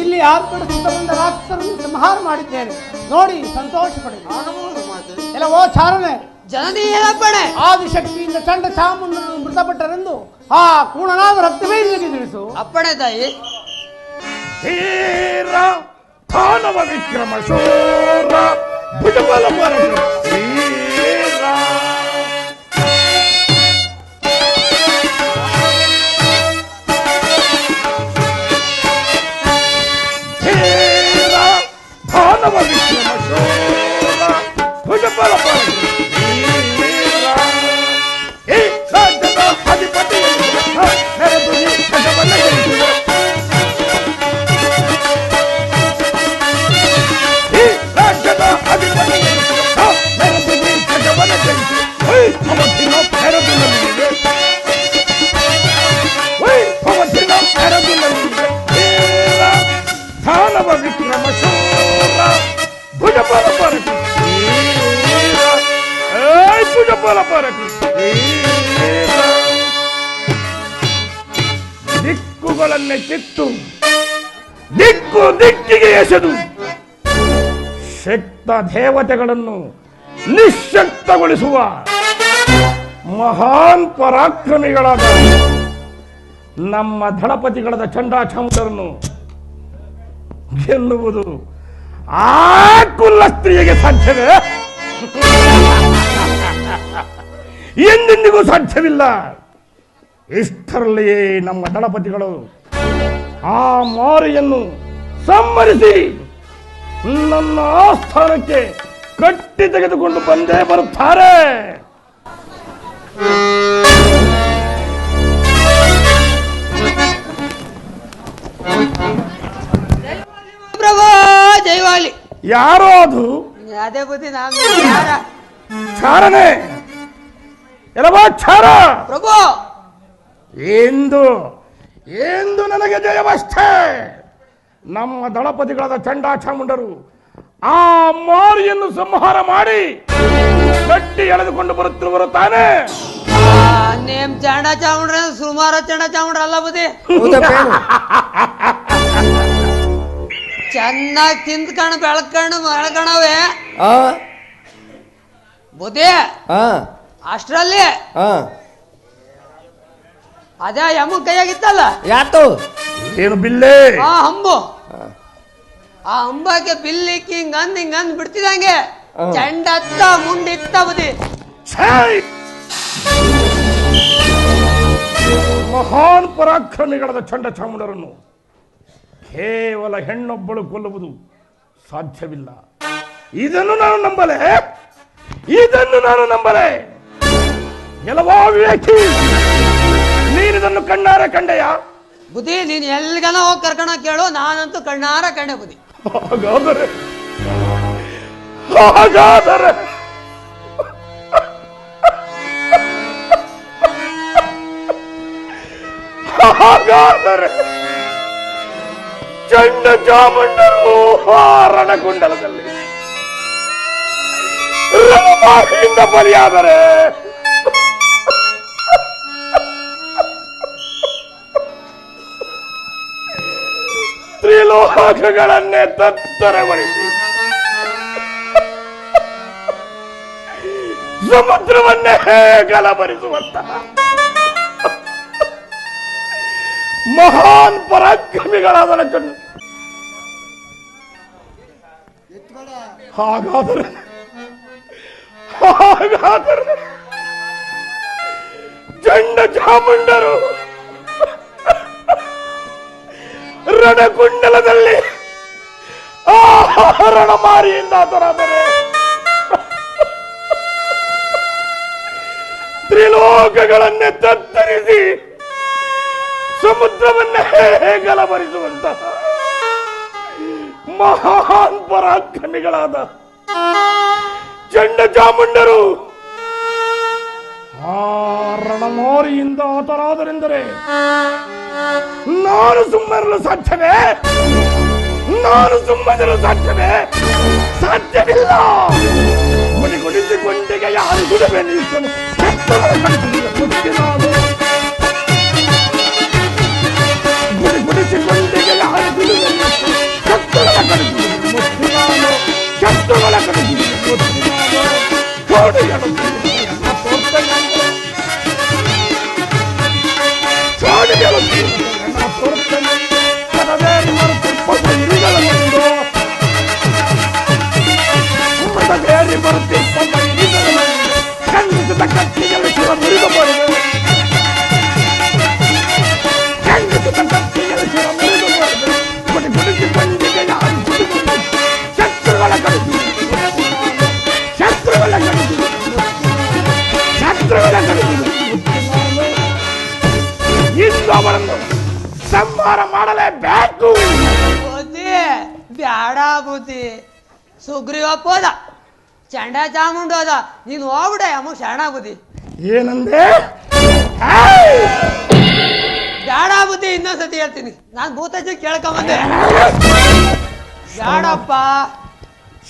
ಇಲ್ಲಿ ಆರ್ಪಡಿಸಿದ ಬಂದ ರಾಕ್ಷಸರನ್ನು ಸಂಹಾರ ಮಾಡಿದ್ದೇನೆ. ನೋಡಿ ಸಂತೋಷ ಪಡಿ. ಎಲ್ಲವೋ ಚಾರಣೆ ಜನನೀಯಪ್ಪಣೆ ಆದಿಶಕ್ತಿಯಿಂದ ಚಂಡ ಚಾಮುಂಡನು ಮೃತಪಟ್ಟರೆಂದು ಆ ಕೂಣನಾದ ರಕ್ತವೇ ಇಲ್ಲಿಗೆ ತಿಳಿಸು. ಅಪ್ಪಣೆ ತಾಯಿ. ಧೀರ ದಾನವ ವಿಕ್ರಮ ಶೂರ ಭುಜಬಲ ಪರಶು ಧೀರ. ಧೀರ ದಾನವ ವಿಕ್ರಮ ಶೂರ ಭುಜಬಲ ಪರಶು ಧೀರ. ಈ ರಾಜ್ಯದ ಅಧಿಪತಿ ನೆರೆದು ಈ ಭುಜಬಲ ಗೆಲ್ಲಿಸುವೆ. ದಿಕ್ಕುಗಳನ್ನೇ ಕಿತ್ತು ದಿಕ್ಕು ದಿಕ್ಕಿಗೆ ಎಸೆದು ಶಕ್ತ ದೇವತೆಗಳನ್ನು ನಿಶ್ಶಕ್ತಗೊಳಿಸುವ ಮಹಾನ್ ಪರಾಕ್ರಮಿಗಳಾದ ನಮ್ಮ ದಳಪತಿಗಳಾದ ಚಂಡಾಚಾಮುಂಡರನ್ನು ಗೆಲ್ಲುವುದು ಆ ಕುಲ್ಲ ಸ್ತ್ರೀಗೆ ಸಾಧ್ಯವೇ? ಎಂದೆಂದಿಗೂ ಸಾಧ್ಯವಿಲ್ಲ. ಇಷ್ಟರಲ್ಲಿಯೇ ನಮ್ಮ ದಳಪತಿಗಳು ಆ ಮಾರಿಯನ್ನು ಸಂಹರಿಸಿ ನನ್ನ ಆಸ್ಥಾನಕ್ಕೆ ಕಟ್ಟಿ ತೆಗೆದುಕೊಂಡು ಬಂದೇ ಬರುತ್ತಾರೆ. ಪ್ರಭು ಜೈವಾಲಿ. ಯಾರೋ ಅದು ಅದೇ ಬುದ್ಧಿ ಯಾರ ಚಾರನೆ ಎಲ್ಲವಾ ಚಾರ. ಪ್ರಭು ಎಂದು ಎಂದು ನನಗೆ ಜಯವಷ್ಟೇ. ನಮ್ಮ ದಳಪತಿಗಳಾದ ಚಂಡಾಚಾಮುಂಡರು ಆ ಮಾರಿಯನ್ನು ಸಂಹಾರ ಮಾಡಿ ಕಟ್ಟಿ ಎಳೆದುಕೊಂಡು ಬರುತ್ತಿರುವರು ತಾನೆ. ನೇಮ್ ಚಂಡ ಚಾಮುಂಡ್ರ ಸುಮಾರ ಚಂಡ ಚಾಮುಂಡ್ರ ಅಲ್ಲ ಬುದ್ಧಿ. ಚೆನ್ನಾಗಿ ತಿಂದ್ಕಣ್ ಬೆಳ್ಕಣವೇ ಬುದ್ಧಿ. ಅಷ್ಟ್ರಲ್ಲಿ ಅದೇ ಯಮ್ಮ ಕೈಯಾಗಿತ್ತಲ್ಲ ಯಾತು ಏನು ಬಿಲ್ಲೆ ಆ ಹಂಬು, ಆ ಹಂಬಕ್ಕೆ ಬಿಲ್ಲಿಕ್ಕಿ ಹಿಂಗಂದ್ ಬಿಡ್ತಿದಂಗೆ ಚಂಡತ್ತ ಮುಂಡಿತ್ತ ಬುದ್ಧಿ. ಛೈ! ಮಹಾನ್ ಪರಾಕ್ರಮಿಗಳಾದ ಚಂಡಚಾಮುಂಡರನ್ನು ಕೇವಲ ಹೆಣ್ಣೊಬ್ಬಳು ಕೊಲ್ಲುವುದು ಸಾಧ್ಯವಿಲ್ಲ. ಇದನ್ನು ನಾನು ನಂಬಲೆ. ಎಲ್ಲವಾ ವಿವೇಕಿ, ನೀನಿದನ್ನು ಕಣ್ಣಾರೆ ಕಂಡೆಯ? ಬುದ್ಧಿ ನೀನ್ ಎಲ್ಗನ ಹೋಗಿ ಕರ್ಕೊಂಡ ಕೇಳು, ನಾನಂತೂ ಕಣ್ಣಾರ ಕಂಡೆ ಬುದ್ಧಿ. ಹಾಗಾದರೆ ಚಂಡಚಾಮುಂಡರು ರಣಕುಂಡಲದಲ್ಲಿ ರಣಮಾರಿಯಿಂದ ಬಲಿಯಾದರೆ ತ್ರಿಲೋಕಗಳನ್ನೇ ತತ್ತರಗೊಳಿಸಿ ಸಮುದ್ರವನ್ನೇ ಗಲಭರಿಸುವಂತಹ ಮಹಾನ್ ಪರಾಕ್ರಮಿಗಳಾದ ಹಾಗಾದರೆ ಚಂಡಚಾಮುಂಡರು ರಣಕುಂಡಲದಲ್ಲಿ ರಣಮಾರಿಯಿಂದ ಆತರಾದರೆ ತ್ರಿಲೋಕಗಳನ್ನೇ ತತ್ತರಿಸಿ ಸಮುದ್ರವನ್ನೇ ಗಲಭರಿಸುವಂತಹ ಮಹಾನ್ ಪರಾಕ್ರಮಿಗಳಾದ ಚಂಡಚಾಮುಂಡರು ಆ ರಣಮಾರಿಯಿಂದ ಆತರಾದರೆಂದರೆ ನಾನು ಸುಮ್ಮನಿರಲು ಸಾಧ್ಯವೇ? ಸಾಧ್ಯವಿಲ್ಲ. ಗುಡಿಸಿಕೊಂಡಿಗೆ ಯಾರು ಗುಡಬೆ ನಿಲ್ಲಿಸಲು ಗುಡಿಸಿಕೊಂಡಿಗೆ ಯಾರು ಗುಡುಬೆ ಶತ್ರುಗಳ ಇಂದು ಅವರನ್ನು ಸಂಹಾರ ಮಾಡಲೇಬೇಕು. ಬುದ್ಧಿ ಬ್ಯಾಡ ಬುದ್ಧಿ. ಸುಗ್ರೀವಪ್ಪ ಹೋದ, ಚಂಡ ಚಾಮುಂಡ ಹೋದ, ನೀನು ಹೋಗ್ಬಿಡ ಅಮ್ಮ ಶರಣ ಬುದ್ಧಿ. ಏನಂದೆ? ಬ್ಯಾಡ ಬುದ್ಧಿ. ಇನ್ನೊಂದ್ಸತಿ ಹೇಳ್ತೀನಿ, ನಾನು ಭೂತಜ್ಜಿ ಕೇಳ್ಕೊಂಬಂದೆ. ಬ್ಯಾಡಪ್ಪ.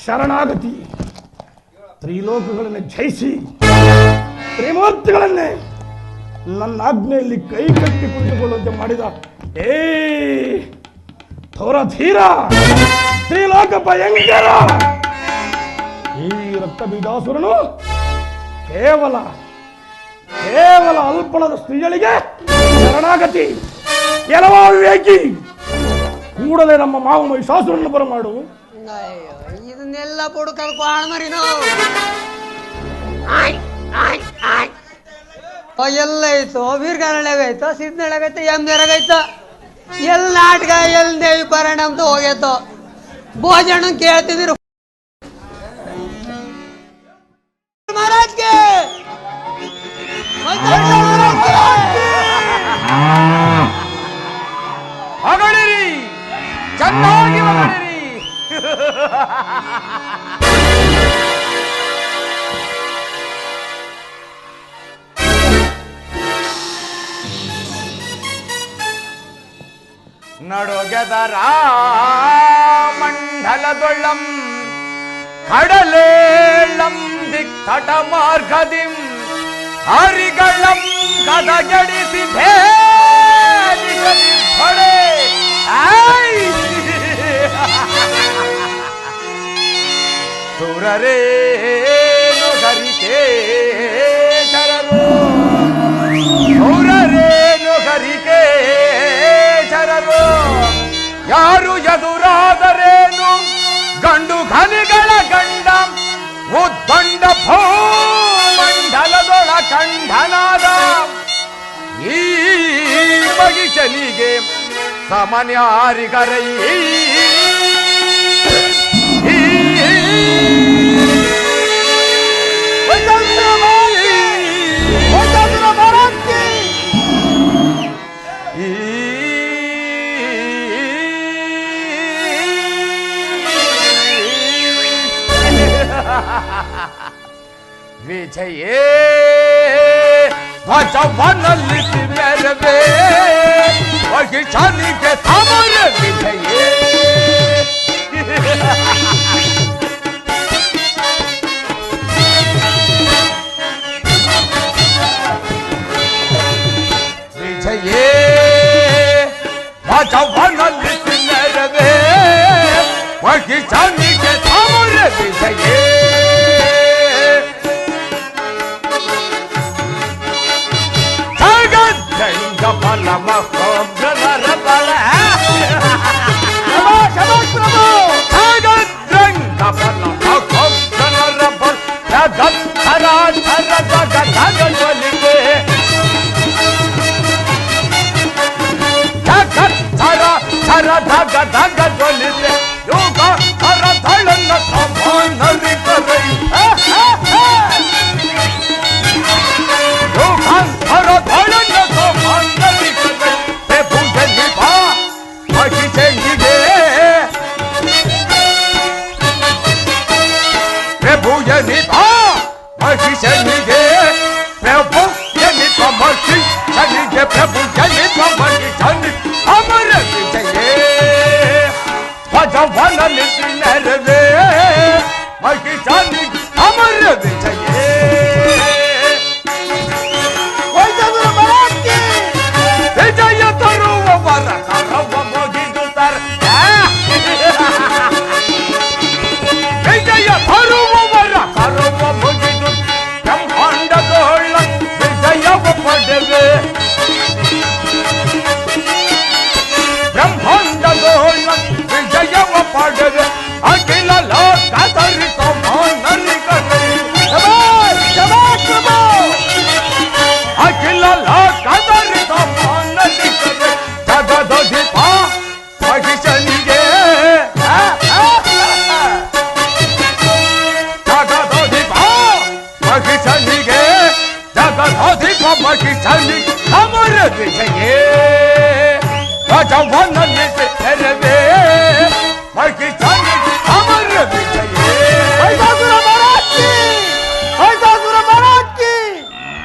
ಶರಣಾಗತಿ ತ್ರಿಲೋಕಗಳನ್ನು ಜಯಿಸಿ ತ್ರಿಮೂರ್ತಿಗಳನ್ನೇ ನನ್ನ ಆಜ್ಞೆಯಲ್ಲಿ ಕೈ ಕಟ್ಟಿ ಕುಳಿತುಕೊಳ್ಳುವಂತೆ ಮಾಡಿದ ಏ ಥೋರ ಧೀರ ತ್ರಿಲೋಕ ಭಯಂಕರ ಈ ರಕ್ತ ಬೀಜಾಸುರನು ಕೇವಲ ಅಲ್ಪಳದ ಸ್ತ್ರೀಗಳಿಗೆ ಶರಣಾಗತಿ ಕೆಲವ ವಿವೇಕಿ ಕೂಡಲೇ ನಮ್ಮ ಮಾವು ಮಹಿಷಾಸುರನ್ನು ಬರಮಾಡು. ಇದನ್ನೆಲ್ಲ ಪುಡುಕಲ್ ಕಾಣ ಮರಿನೋ ಎಲ್ಲ ಐತೋ ಬೀರ್ಗಾನಳಾಗೈತೋ ಸಿದ್ನಳಾಗೈತೋ ಎಮ್ನೆರಾಗೈತೋ ಎಲ್ಲಿ ನಾಟಕ ಎಲ್ಲಿ ದೇವಿ ಪಾರಾಯಣ ಅಂತ ಹೋಗೈತೋ ಭೋಜನ ಕೇಳ್ತಿದ್ರು ಮಹಾರಾಜ್ಗೆ ಹೊಗಳಿರಿ, ಚೆನ್ನಾಗಿ ಹೊಗಳಿರಿ. ನಡುಗೆದರ ಮಂಡಲದೊಳ್ಳಂ ಕಡಲೇಳಂ ದಿಕ್ತಟ ಮಾರ್ಗದಿಂ ಹರಿಗಳಂ ಕದಗೆಡಿಸಿ ಭೇದಿಗದಿ ಹೊಡೆ ಸುರರೇನು ಹರಿಕೇಶರರು ಸುರರೇನು ಹರಿಕೇಶರರು ಯಾರು ಎದುರಾದರೇನು ಗಂಡು ಘನಿಗಳ ಗಂಡ ಉದ್ದಂಡ ಭೂಮಂಡಲದೊಳ ಕಂಠನಾದ ಈ ಬಗಿಚನಿಗೆ ಸಮನ್ಯಾರಿಗರೈ ವಿಜಯೇ ಧ್ವಜವನಲ್ಲಿ ಮೆರವೇ ವಹಿಷನಿಗೆ ಸಮರ ವಿಜಯೇ ವಿಜಯೇ ಧ್ವಜವನಲ್ಲಿ ಮೆರವೇ ವಹಿಷನಿಗೆ ಸಮರ ವಿಜಯೇ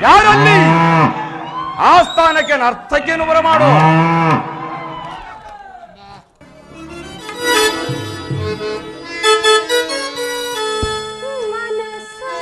ಯಾರಲ್ಲಿ ಆಸ್ಥಾನಕ್ಕೆ ನರ್ತಕಿಯನ್ನು ಬರಮಾಡು. ಮನಸ್ಸು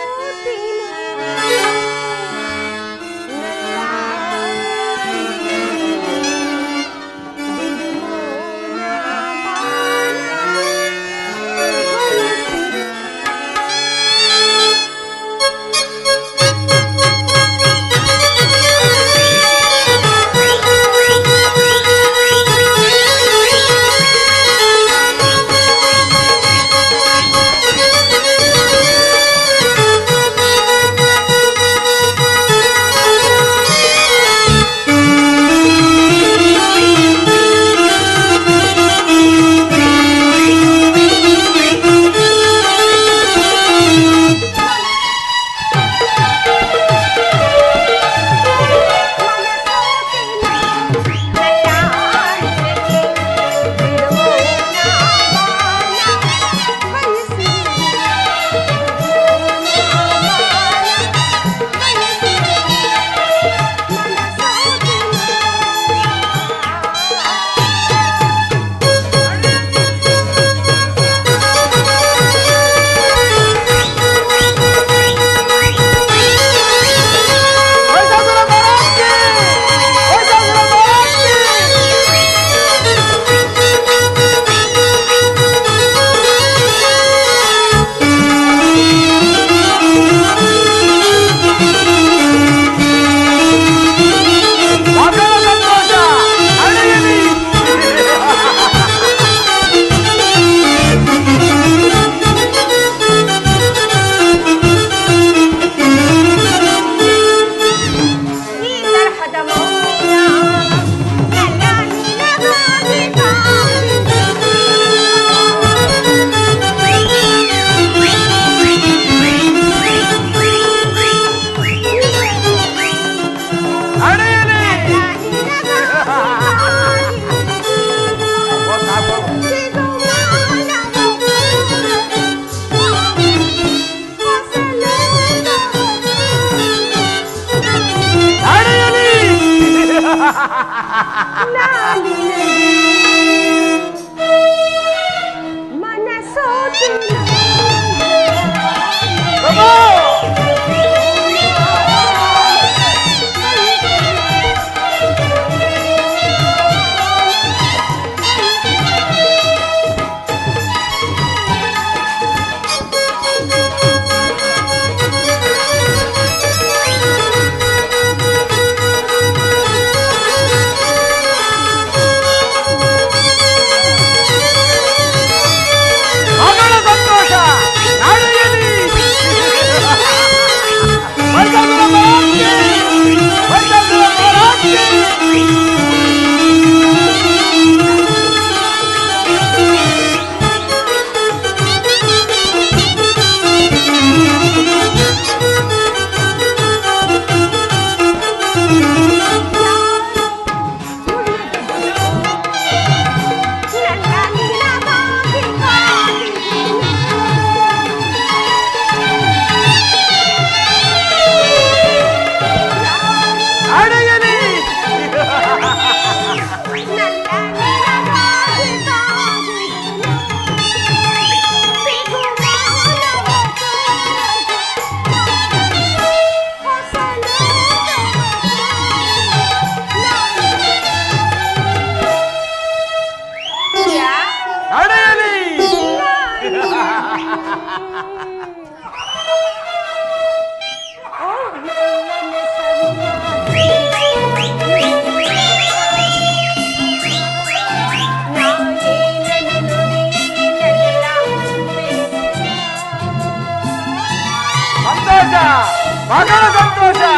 ಬಹಳ ಸಂತೋಷ.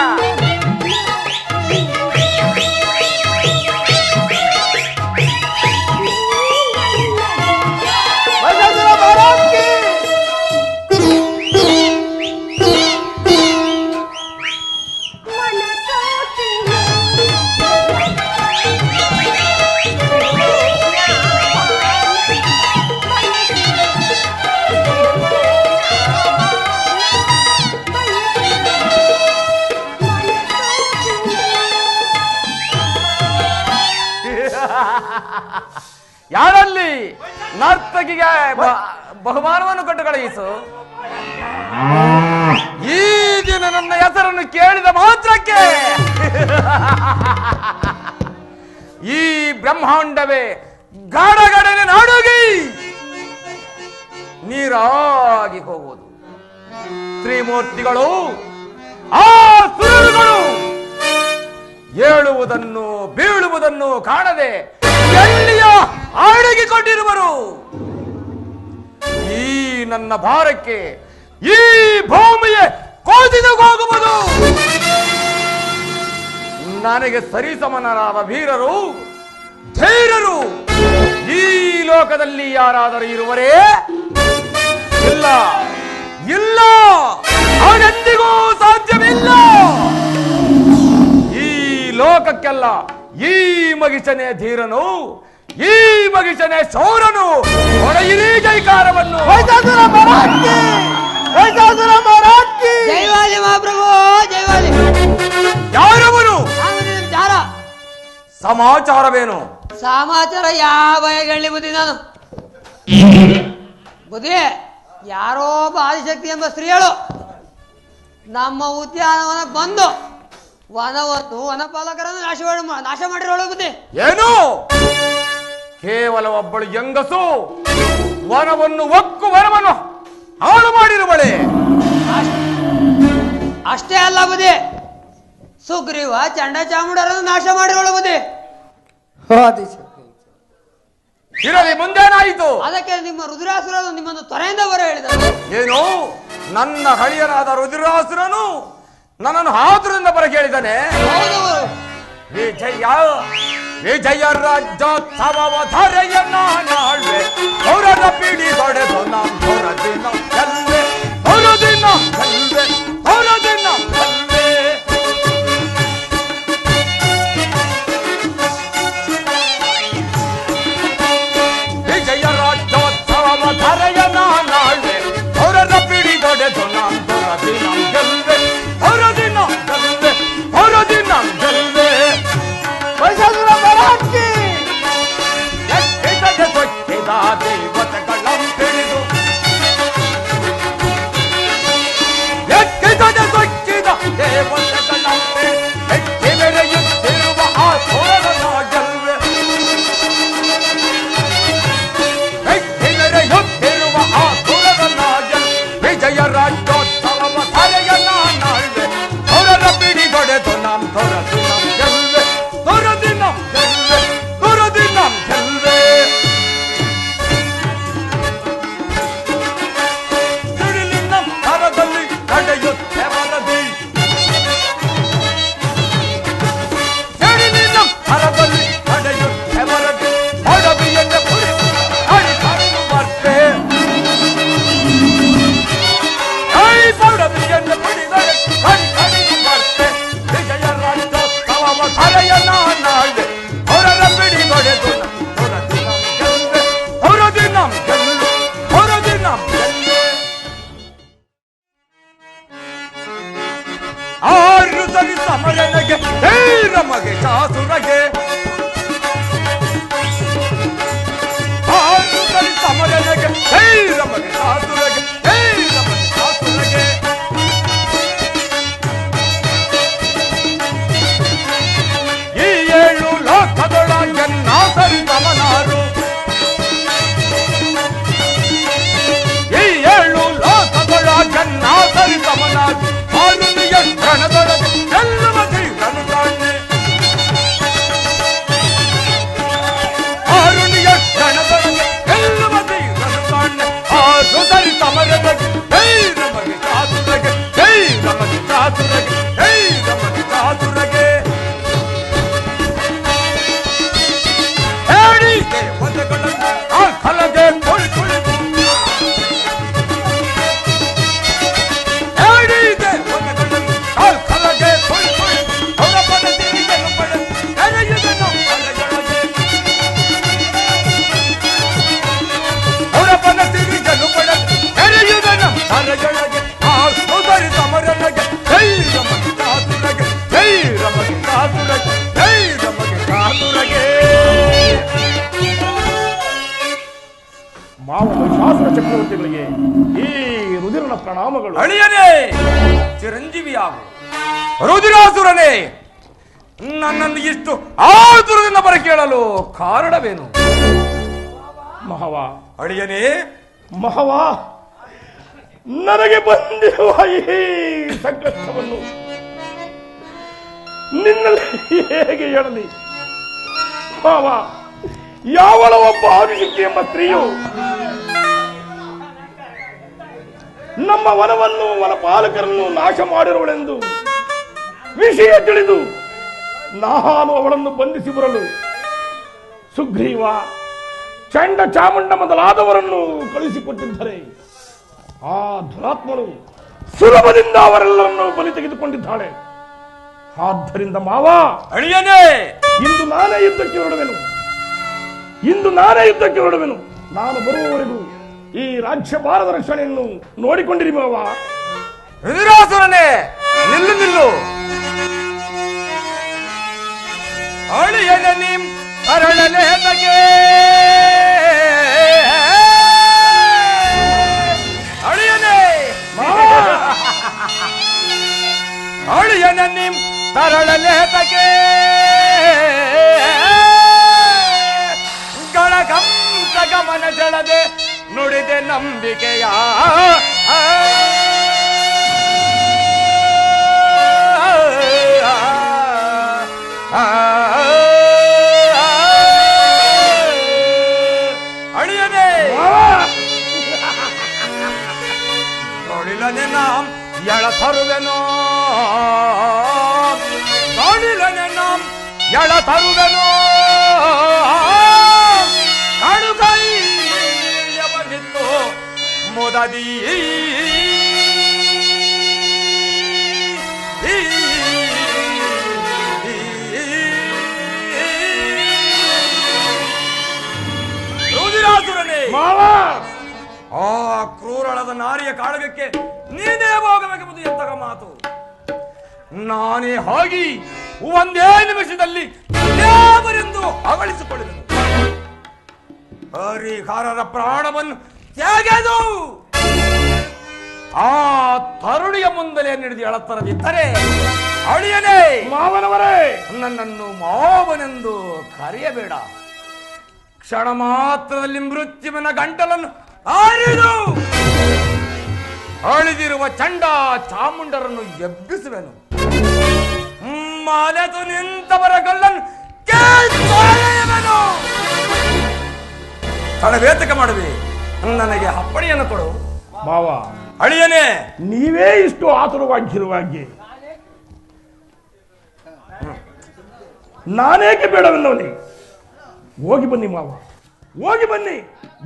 ಯಾರಲ್ಲಿ ನರ್ತಕಿಗೆ ಬಹುಮಾನವನ್ನು ಕೊಟ್ಟು ಕಳುಹಿಸು. ಈ ದಿನ ನನ್ನ ಹೆಸರನ್ನು ಕೇಳಿದ ಮಾತ್ರಕ್ಕೆ ಈ ಬ್ರಹ್ಮಾಂಡವೇ ಗಾಢಗಡನೆ ನಾಡುಗಿ ನೀರಾಗಿ ಹೋಗುವುದು. ತ್ರಿಮೂರ್ತಿಗಳು ಆ ಸುರರುಗಳು ಏಳುವುದನ್ನು ಬೀಳುವುದನ್ನು ಕಾಣದೆ ಎಲ್ಲಿಯ ಅಡಗಿಕೊಂಡಿರುವರು. ಈ ನನ್ನ ಭಾರಕ್ಕೆ ಈ ಭೂಮಿಯೇ ಕೋದಿದು ಹೋಗುವುದು. ನನಗೆ ಸರಿಸಮನರಾದ ವೀರರು ಧೈರ್ಯರು ಈ ಲೋಕದಲ್ಲಿ ಯಾರಾದರೂ ಇರುವರೇ? ಇಲ್ಲ, ಇಲ್ಲ, ಅವನೆಂದಿಗೂ ಸಾಧ್ಯವಿಲ್ಲ. ಈ ಲೋಕಕ್ಕೆಲ್ಲ ಈ ಮಗಿಸನೆ ಧೀರನು, ಈ ಮಗಿಸನೆ ಶೌರನು. ಹೊಡೆಯಿರಿ ಜೈಕಾರವನ್ನು. ಜೈವಾಲಿ ಮಹಾಪ್ರಭು, ಜೈವಾಲಿ. ಯಾರವರು? ಚಾರ ಸಮಾಚಾರವೇನು? ಸಮಾಚಾರ ಯಾವ ಹೇಳಿ ಬುದ್ಧಿ ನಾನು ಬುದ್ಧಿ. ಯಾರೋ ಒಬ್ಬ ಆದಿಶಕ್ತಿ ಎಂಬ ಸ್ತ್ರೀಯಳು ನಮ್ಮ ಉದ್ಯಾನವನಕ್ಕೆ ಬಂದು ವನವನ್ನು ವನಪಾಲಕರನ್ನು ನಾಶ ಮಾಡಿರೋಳು ಬುದ್ಧಿ. ಏನು? ಕೇವಲ ಒಬ್ಬಳು ಹೆಂಗಸು ವನವನ್ನು ಒಕ್ಕು ವನವನ್ನು ಹಾಳು ಮಾಡಿರುವಳೆ. ಅಷ್ಟೇ ಅಲ್ಲ ಬುದ್ಧಿ, ಸುಗ್ರೀವ ಚಂಡ ಚಾಮುಂಡರನ್ನು ನಾಶ ಮಾಡಿರೋಳು ಬುದ್ಧಿ. ಇರಲಿ, ಮುಂದೇನಾಯಿತು? ಅದಕ್ಕೆ ನಿಮ್ಮ ರುದ್ರಾಸುರನು ನಿಮ್ಮನ್ನು ತೊರೆಯಿಂದ ಬರ ಹೇಳಿದ. ಏನು? ನನ್ನ ಹಳಿಯನಾದ ರುದ್ರಾಸುರನು ನನ್ನನ್ನು ಹಾತುರದಿಂದ ಬರ ಕೇಳಿದ್ದಾನೆ. ವಿಜಯ ವಿಜಯ ರಾಜ್ಯೋತ್ಸವ ಧರೆಯನ್ನ ನಾಳ್ವೆ ಅವರ ಪಿಡಿ ತೊಡೆದು ನಮ್ಮ ಹೊರದಿನ ಕಲ್ವೆ ಹೊರದಿನ ಕಲ್ವೆ ಹೊರದಿನ ಕಲ್ವೆ. ವಿಜಯ ರಾಜ್ಯೋತ್ಸವ ಧರೆಯನ್ನ ನಾಳ್ವೆ ಅವರ ಪಿಡಿ ತೊಡೆದು ನಮ್ಮ ಹೊರದಿನ ಕಲ್ವೆ ಹೊರದಿನ ಕಲ್ವೆ ಹೊರದಿನ ಕಲ್ವೆ. ಸಮನಾರು ಈ 7 ಲೋಕಗಳ ಜನ್ನ ಸರಿ ಸಮನಾರು ಆರುನಿಯ ಕ್ಷಣದೊಳಗೆ ಎಲ್ಲವ ತೀರನು ಕಾಣೆ ಆರುನಿಯ ಕ್ಷಣದೊಳಗೆ ಎಲ್ಲವ ತೀರನು ಕಾಣೆ ಆರು ಸರಿ ಸಮರದಗೆ ಜೈ ರಮಗೆ ಚಾತುರಗೆ ಜೈ ರಮಗೆ ಚಾತುರಗೆ ಜೈ ರಮಗೆ ಚಾತುರಗೆ ಹೇಳಿದೆ ಪದಗಳನ್ನು ಆ ಕಲಗೆ ಕೊಳಿದು ಹೇಳಿದೆ ಪದಗಳನ್ನು ಆ ಕಲಗೆ ಕೊಳಿದು ಅವರ ಪದ ತಿರುಗಲು ಪಡೆ ನೆರೆಯುವುದನ್ನು ಅಲೆಯೊಳಗೆ ಅವರ ಪದ ತಿರುಗಲು ಪಡೆ ನೆರೆಯುವುದನ್ನು ಅಲೆಯೊಳಗೆ ಆ ಸೋದರಿ ಸಮರನಗೆ ಜೈ ರಮಗೆ ಚಾತುರಗೆ ಜೈ ರಮಗೆ ಚಾತುರಗೆ ಜೈ ರಮಗೆ ಚಾತುರಗೆ ಮಾವ ಮಹಿಷಾಸುರ ಚಕ್ರವರ್ತಿಗಳಿಗೆ ಈ ರುದಿರನ ಪ್ರಣಾಮಗಳು. ಅಳಿಯನೇ ಚಿರಂಜೀವಿಯಾಗು. ರುದಿರಾಸುರನೇ ನನ್ನನ್ನು ಇಷ್ಟು ಆತುರದಿಂದ ಬರ ಕೇಳಲು ಕಾರಣವೇನು? ಮಹವ ಅಳಿಯನೇ ಮಹವ ನನಗೆ ಬಂದಿರುವ ಈ ಸಂಕಷ್ಟವನ್ನು ನಿನ್ನಲ್ಲಿ ಹೇಗೆ ಹೇಳಲಿ ಮಾವ? ಯಾವಳ ಒಬ್ಬ ಆದಿಶಕ್ತಿ ಎಂಬ ಸ್ತ್ರೀಯು ನಮ್ಮ ವನವನ್ನು ವನಪಾಲಕರನ್ನು ನಾಶ ಮಾಡಿರುವಳೆಂದು ವಿಷಯ ತಿಳಿದು ನಾನು ಅವಳನ್ನು ಬಂಧಿಸಿ ಬರಲು ಸುಗ್ರೀವ, ಚಂಡ ಚಾಮುಂಡ ಮೊದಲಾದವರನ್ನು ಕಳುಹಿಸಿಕೊಟ್ಟಿದ್ದರೆ ಆ ದುರಾತ್ಮನು ಸುಲಭದಿಂದ ಅವರೆಲ್ಲರನ್ನು ಬಲಿ ತೆಗೆದುಕೊಂಡಿದ್ದಾಳೆ. ಆದ್ದರಿಂದ ಮಾವ ಅಳಿಯನೇ ಇಂದು ನಾನೇ ಯುದ್ಧಕ್ಕೆ ಹೊರಡುವೆನು. ನಾನು ಬರುವವರೆಗೂ ಈ ರಾಜ್ಯಭಾರದ ರಕ್ಷಣೆಯನ್ನು ನೋಡಿಕೊಂಡಿರಿ ಮಾವ. ರುದಿರಾಸುರನೇ ನಿಲ್ಲು ನಿಲ್ಲು. ಅಳಿಯನೇ ನಿಮ್ ಅರಳನೆ ತಗೆ ಅಳಿಯನೇ ಅಳಿಯನೇ ನಿಮ್ ತರಳಲೆ ತಗೆ ಗಳಗಂಸ ಗಮನ ಜಳದೆ ನುಡಿದೆ ನಂಬಿಕೆಯ ಅಳಿಯನೇ ನೋಡಿಲನೆ ನಾಂ ಎಳ ತರುವೆನೋ ನೋಡಿಲನೆ ನಾಂ ಎಳ ತರುವೆನೋ ಕಡುಗೈಯವನಿತ್ತು ಮುದದಿ ರುದಿರಾಸುರನೇ ಆ ಕ್ರೂರಳದ ನಾರಿಯ ಕಾಳಗಕ್ಕೆ ನೀನೇ ಹೋಗಬೇಕೆಂಬುದು ಎಂತಹ ಮಾತು? ನಾನೇ ಹೋಗಿ ಒಂದೇ ನಿಮಿಷದಲ್ಲಿ ದೇವರೆಂದು ಅವಳಿಸಿಕೊಳ್ಳುವೆನು. ಹರಿಹರರ ಪ್ರಾಣವನ್ನು ತ್ಯಾಗದು ಆ ತರುಣಿಯ ಮುಂದಲೇ ನಡೆದು ಎಳತರದಿದ್ದರೆ ಅಳಿಯನೇ ಮಾವನವರೇ ನನ್ನನ್ನು ಮಾವನೆಂದು ಕರೆಯಬೇಡ. ಕ್ಷಣ ಮಾತ್ರದಲ್ಲಿ ಮೃತ್ಯುವಿನ ಗಂಟಲನ್ನು ಆರಿದು ಅಳಿದಿರುವ ಚಂಡ ಚಾಮುಂಡರನ್ನು ಎಬ್ಬಿಸುವೆನು. ಮಾಲೆತು ನಿಂತವರ ಗಲ್ಲನ್ನು ತಡವೇತಕ ಮಾಡುವೆ. ನನಗೆ ಅಪ್ಪಣೆಯನ್ನು ಕೊಡು ಮಾವ. ಅಳಿಯನೇ ನೀವೇ ಇಷ್ಟು ಆತುರವಾಗಿರುವಾಗೆ ನಾನೇಕೆ ಬೇಡವೆನ್ನೋನಿ? ಹೋಗಿ ಬನ್ನಿ ಮಾವ, ಹೋಗಿ ಬನ್ನಿ.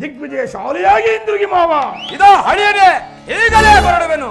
ದಿಗ್ವಿಜಯ ಶಾಲೆಯಾಗಿ ಹಿಂದಿರುಗಿ ಮಾವ. ಇದೋ ಅಳಿಯನೇ ಈಗಲೇ ಹೊರಡುವೆನು.